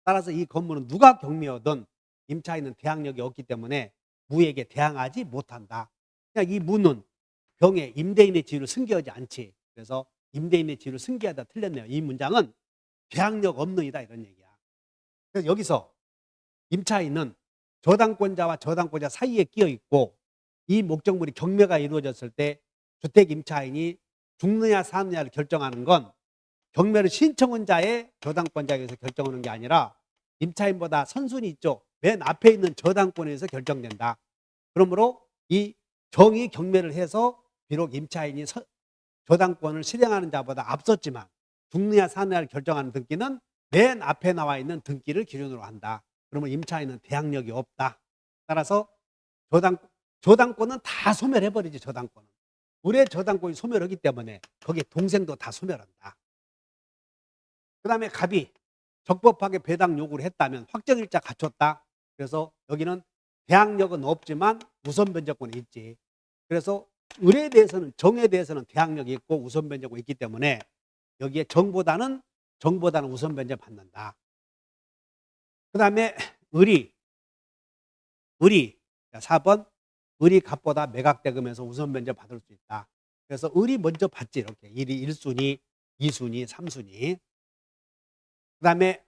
따라서 이 건물은 누가 경매하든 임차인은 대항력이 없기 때문에 무에게 대항하지 못한다. 그러니까 이 무는 병에 임대인의 지위를 승계하지 않지. 그래서 임대인의 지위를 승계하다 틀렸네요. 이 문장은 대항력 없는이다 이런 얘기야. 그래서 여기서 임차인은 저당권자와 저당권자 사이에 끼어 있고, 이 목적물이 경매가 이루어졌을 때 주택 임차인이 죽느냐 사느냐를 결정하는 건 경매를 신청한 자의 저당권자에게서 결정하는 게 아니라 임차인보다 선순위 있죠. 맨 앞에 있는 저당권에서 결정된다. 그러므로 이 정의 경매를 해서 비록 임차인이 저당권을 실행하는 자보다 앞섰지만 죽느냐 사느냐를 결정하는 등기는 맨 앞에 나와 있는 등기를 기준으로 한다. 그러면 임차인은 대항력이 없다. 따라서 저당권은 다 소멸해버리지. 저당권은 의뢰 저당권이 소멸하기 때문에 거기에 동생도 다 소멸한다. 그 다음에 갑이 적법하게 배당 요구를 했다면 확정일자 갖췄다. 그래서 여기는 대항력은 없지만 우선 변제권이 있지. 그래서 의뢰에 대해서는, 정에 대해서는 대항력이 있고 우선 변제권이 있기 때문에 여기에 정보다는 우선 변제 받는다. 그 다음에 의리 4번 의리 갑보다 매각대금에서 우선 변제 받을 수 있다. 그래서 의리 먼저 받지. 이렇게 1순위 2순위 3순위. 그 다음에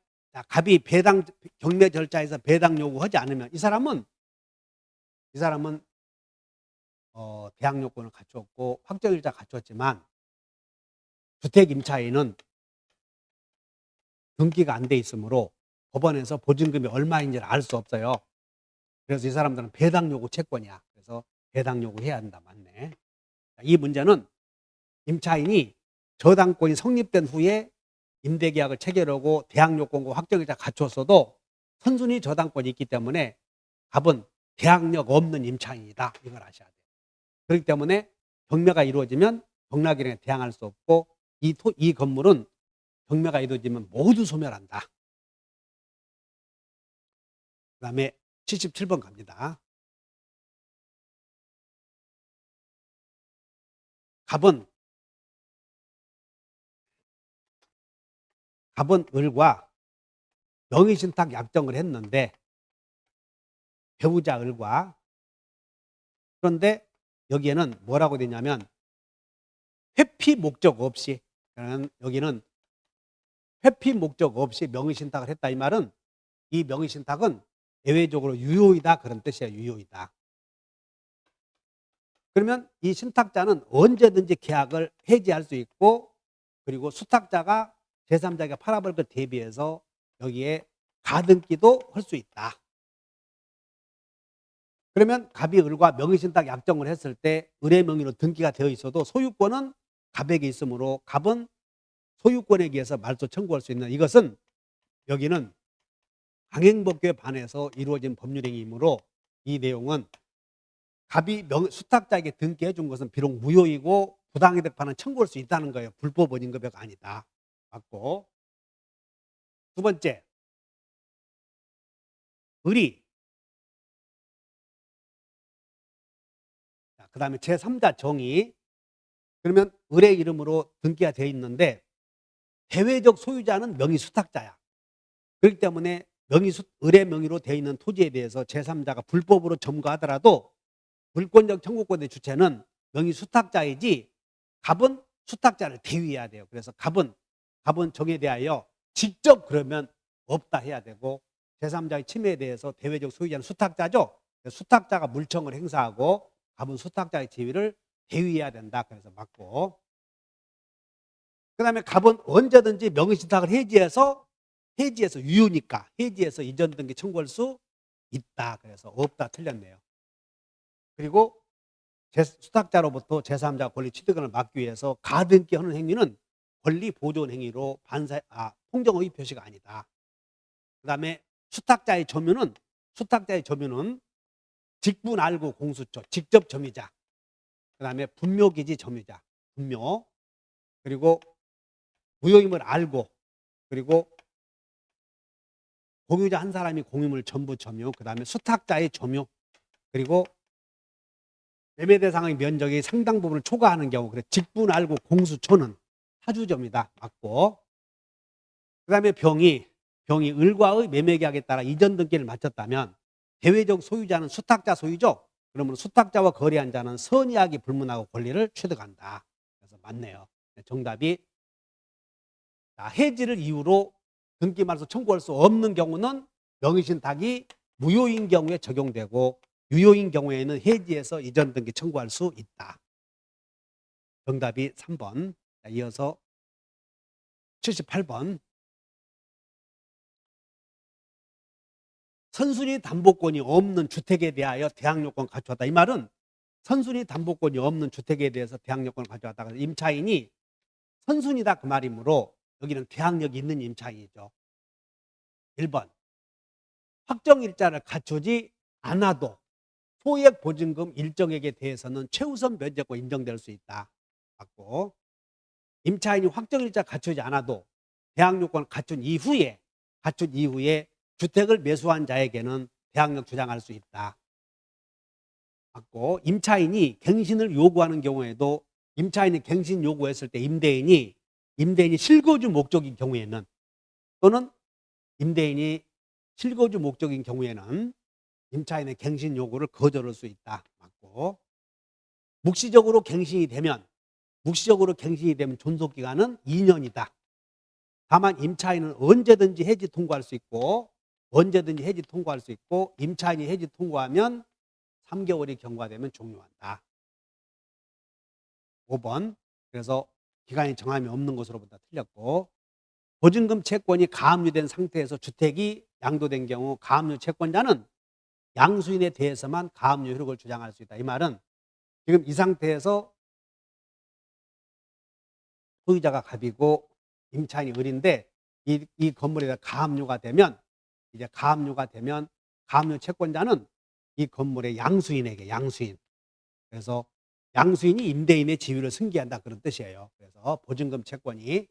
갑이 배당 경매 절차에서 배당 요구하지 않으면 이 사람은 대항 요건을 갖추었고 확정일자 갖추었지만 주택 임차인은 등기가 안 돼 있으므로 법원에서 보증금이 얼마인지를 알 수 없어요. 그래서 이 사람들은 배당 요구 채권이야. 그래서 배당 요구해야 한다. 맞네. 이 문제는 임차인이 저당권이 성립된 후에 임대계약을 체결하고 대항 요건과 확정일자 갖추었어도 선순위 저당권이 있기 때문에 갑은 대항력 없는 임차인이다. 이걸 아셔야 돼요. 그렇기 때문에 경매가 이루어지면 경락일행에 대항할 수 없고 이 건물은 경매가 이루어지면 모두 소멸한다. 그 다음에 77번 갑니다. 갑은 을과 명의신탁 약정을 했는데 배우자 을과, 그런데 여기에는 뭐라고 되냐면 회피 목적 없이, 여기는 회피 목적 없이 명의신탁을 했다. 이 말은 이 명의신탁은 예외적으로 유효이다 그런 뜻이에요. 유효이다. 그러면 이 신탁자는 언제든지 계약을 해지할 수 있고, 그리고 수탁자가 제3자에게 팔아버릴 것 대비해서 여기에 가등기도 할 수 있다. 그러면 갑이 을과 명의신탁 약정을 했을 때 을의 명의로 등기가 되어 있어도 소유권은 갑에게 있으므로 갑은 소유권에 의해서 말소 청구할 수 있는, 이것은 여기는 강행법규에 반해서 이루어진 법률행위이므로 이 내용은 갑이 수탁자에게 등기해 준 것은 비록 무효이고 부당이득 판은 청구할 수 있다는 거예요. 불법 원인급여가 아니다. 맞고, 두 번째 을이, 그 다음에 제3자 정의, 그러면 을의 이름으로 등기가 되어 있는데 대외적 소유자는 명의 수탁자야. 그렇기 때문에 을의 명의로 되어 있는 토지에 대해서 제3자가 불법으로 점거하더라도 물권적 청구권의 주체는 명의 수탁자이지 갑은 수탁자를 대위해야 돼요. 그래서 갑은 정에 대하여 직접 그러면 없다 해야 되고, 제3자의 침해에 대해서 대외적 소유자는 수탁자죠. 수탁자가 물청을 행사하고 갑은 수탁자의 지위를 대위해야 된다. 그래서 맞고, 그 다음에 갑은 언제든지 명의신탁을 해지해서 유효니까 해지해서 이전 등기 청구할 수 있다. 그래서 없다 틀렸네요. 그리고 수탁자로부터 제3자 권리 취득권을 막기 위해서 가등기하는 행위는 권리 보존 행위로 통정의 표시가 아니다. 그 다음에 수탁자의 점유는 직분 알고 공수처 직접 점유자, 그 다음에 분묘기지 점유자 분묘, 그리고 무효임을 알고, 그리고 공유자 한 사람이 공유물 전부 점유, 그 다음에 수탁자의 점유, 그리고 매매 대상의 면적이 상당 부분을 초과하는 경우, 그래 직분 알고 공수초는 사주점이다. 맞고, 그 다음에 병이 을과의 매매 계약에 따라 이전 등기를 마쳤다면 대외적 소유자는 수탁자 소유죠. 그러면 수탁자와 거래한 자는 선의하기 불문하고 권리를 취득한다. 그래서 맞네요. 정답이, 해지를 이유로 등기 말소 청구할 수 없는 경우는 명의신탁이 무효인 경우에 적용되고 유효인 경우에는 해지해서 이전 등기 청구할 수 있다. 정답이 3번. 이어서 78번. 선순위 담보권이 없는 주택에 대하여 대항요건 갖추었다. 이 말은 선순위 담보권이 없는 주택에 대해서 대항요건을 가져왔다. 그래서 임차인이 선순위다 그 말이므로 여기는 대항력이 있는 임차인이죠. 1번. 확정일자를 갖추지 않아도 소액 보증금 일정액에 대해서는 최우선 면제권 인정될 수 있다. 맞고, 임차인이 확정일자 갖추지 않아도 대항요건을 갖춘 이후에 주택을 매수한 자에게는 대항력 주장할 수 있다. 맞고, 임차인이 갱신을 요구하는 경우에도 임차인이 갱신 요구했을 때 임대인이 실거주 목적인 경우에는, 또는 임대인이 실거주 목적인 경우에는 임차인의 갱신 요구를 거절할 수 있다. 맞고, 묵시적으로 갱신이 되면 존속기간은 2년이다. 다만 임차인은 언제든지 해지 통고할 수 있고 임차인이 해지 통고하면 3개월이 경과되면 종료한다. 5번. 그래서 기간이 정함이 없는 것으로부터 틀렸고, 보증금 채권이 가압류된 상태에서 주택이 양도된 경우 가압류 채권자는 양수인에 대해서만 가압류 효력을 주장할 수 있다. 이 말은 지금 이 상태에서 소유자가 갑이고 임차인이 을인데 이 건물에 가압류가 되면 가압류 채권자는 이 건물의 양수인에게, 그래서 양수인이 임대인의 지위를 승계한다 그런 뜻이에요. 그래서 보증금 채권이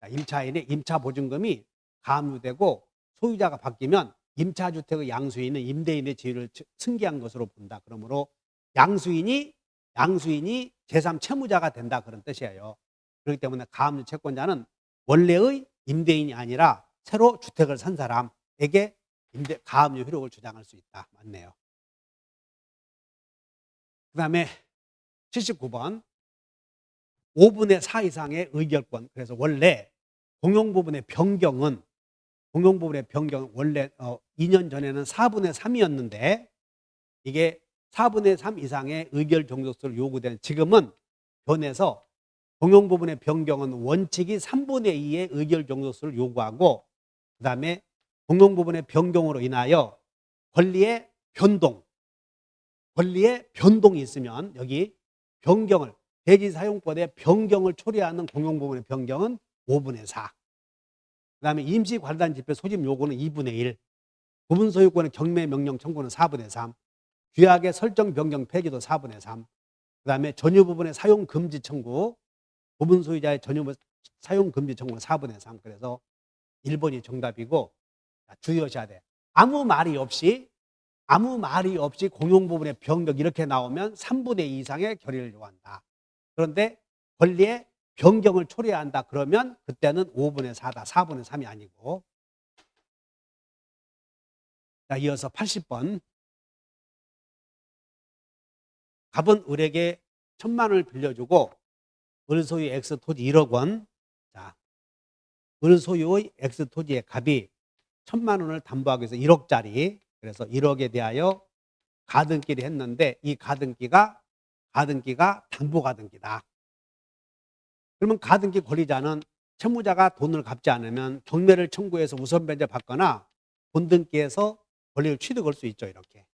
임차인의 임차 보증금이 가압류되고 소유자가 바뀌면 임차주택의 양수인은 임대인의 지위를 승계한 것으로 본다. 그러므로 양수인이 제3 채무자가 된다 그런 뜻이에요. 그렇기 때문에 가압류 채권자는 원래의 임대인이 아니라 새로 주택을 산 사람에게 가압류 효력을 주장할 수 있다. 맞네요. 그 다음에 79번. 5분의 4 이상의 의결권. 그래서 원래 공용부분의 변경은 원래 2년 전에는 4분의 3이었는데 이게 4분의 3 이상의 의결 종족수를 요구되는, 지금은 변해서 공용부분의 변경은 원칙이 3분의 2의 의결 종족수를 요구하고, 그 다음에 공용부분의 변경으로 인하여 권리의 변동이 있으면 여기 변경을, 대지사용권의 변경을 초래하는 공용부분의 변경은 5분의 4. 그 다음에 임시관리단지표 소집 요구는 2분의 1. 부분소유권의 경매명령 청구는 4분의 3. 규약의 설정 변경 폐지도 4분의 3. 그 다음에 전유부분의 사용금지 청구, 부분소유자의 사용금지 청구는 4분의 3. 그래서 1번이 정답이고, 주의하셔야 돼. 아무 말이 없이 공용부분의 변경 이렇게 나오면 3분의 2 이상의 결의를 요한다. 그런데 권리의 변경을 초래한다 그러면 그때는 5분의 4다. 4분의 3이 아니고. 자, 이어서 80번. 갑은 을에게 1,000만 원을 빌려주고 을 소유의 X 토지 1억 원. 자, 을 소유의 X 토지의 갑이 1,000만 원을 담보하기 위해서 1억짜리, 그래서 1억에 대하여 가등기를 했는데 이 가등기가 담보가등기다. 그러면 가등기 권리자는 채무자가 돈을 갚지 않으면 경매를 청구해서 우선 변제 받거나 본등기에서 권리를 취득할 수 있죠. 이렇게.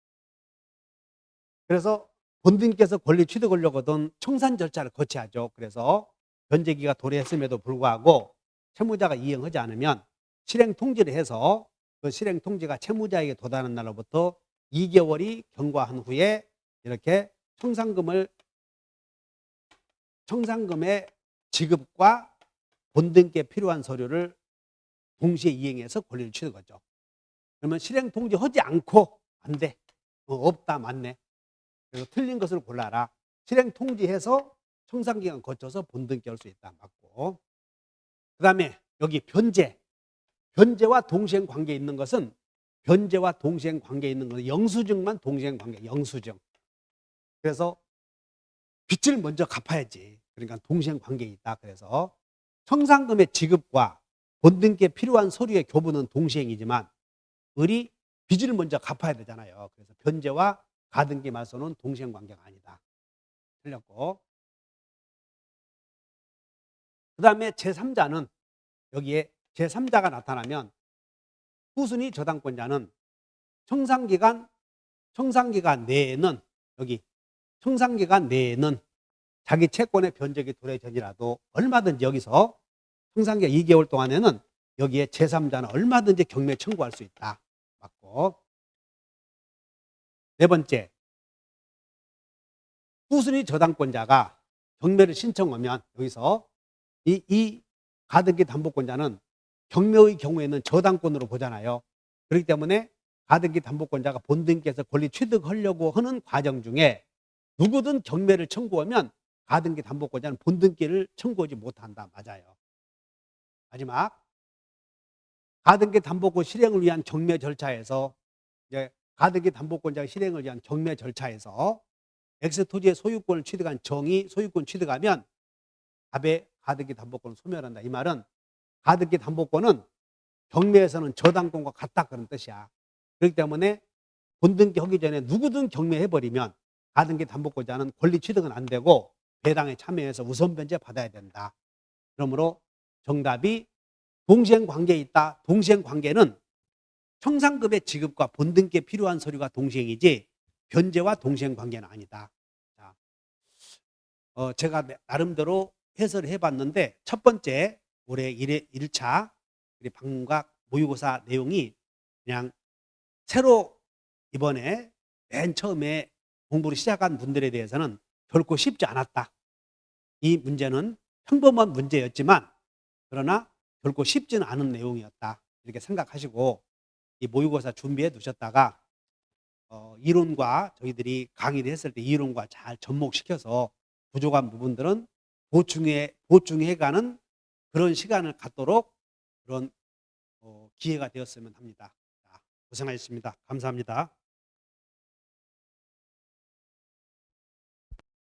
그래서 본등기에서 권리 취득하려거든 청산 절차를 거쳐야죠. 그래서 변제기가 도래했음에도 불구하고 채무자가 이행하지 않으면 실행 통지를 해서 그 실행 통지가 채무자에게 도달하는 날로부터 2개월이 경과한 후에 이렇게 청산금의 지급과 본등기에 필요한 서류를 동시에 이행해서 권리를 취득하죠. 그러면 실행 통지하지 않고 안 돼. 없다 맞네. 그래서 틀린 것을 골라라. 실행 통지해서 청산기간 거쳐서 본등기 할 수 있다 맞고. 그 다음에 여기 변제. 변제와 동시행 관계 있는 것은 변제와 동시행 관계 있는 것은 영수증만 동시행 관계. 영수증. 그래서 빚을 먼저 갚아야지. 그러니까 동시행 관계에 있다. 그래서 청산금의 지급과 본등기에 필요한 서류의 교부는 동시행이지만 을이 빚을 먼저 갚아야 되잖아요. 그래서 변제와 가등기 말소는 동시행 관계가 아니다. 틀렸고. 그 다음에 제3자는 여기에 제3자가 나타나면 후순위 저당권자는 청산기간 내에는 여기 청산기간 내에는 자기 채권의 변적이 도래전이라도 얼마든지 여기서 청산기간 2개월 동안에는 여기에 제3자는 얼마든지 경매 청구할 수 있다. 맞고. 네 번째, 후순위 저당권자가 경매를 신청하면 여기서 이 가등기 담보권자는 경매의 경우에는 저당권으로 보잖아요. 그렇기 때문에 가등기 담보권자가 본등기에서 권리 취득하려고 하는 과정 중에 누구든 경매를 청구하면 가등기 담보권자는 본등기를 청구하지 못한다. 맞아요. 마지막, 가등기 담보권 실행을 위한 경매 절차에서 이제 가등기 담보권자가 실행을 위한 경매 절차에서 X토지의 소유권을 취득한 정이 소유권 취득하면 갑의 가등기 담보권을 소멸한다. 이 말은 가등기 담보권은 경매에서는 저당권과 같다 그런 뜻이야. 그렇기 때문에 본등기 하기 전에 누구든 경매해버리면 가등기 담보권자는 권리 취득은 안 되고 배당에 참여해서 우선 변제 받아야 된다. 그러므로 정답이 동시행 관계에 있다. 동시행 관계는 청산금의 지급과 본등기에 필요한 서류가 동시행이지 변제와 동시행 관계는 아니다. 자, 제가 나름대로 해설을 해봤는데 첫 번째 올해 1차 방문각 모의고사 내용이 그냥 새로 이번에 맨 처음에 공부를 시작한 분들에 대해서는 결코 쉽지 않았다. 이 문제는 평범한 문제였지만 그러나 결코 쉽지는 않은 내용이었다. 이렇게 생각하시고 이 모의고사 준비해 두셨다가 이론과 저희들이 강의를 했을 때 이론과 잘 접목시켜서 부족한 부분들은 보충해가는 그런 시간을 갖도록 그런 기회가 되었으면 합니다. 자, 고생하셨습니다. 감사합니다.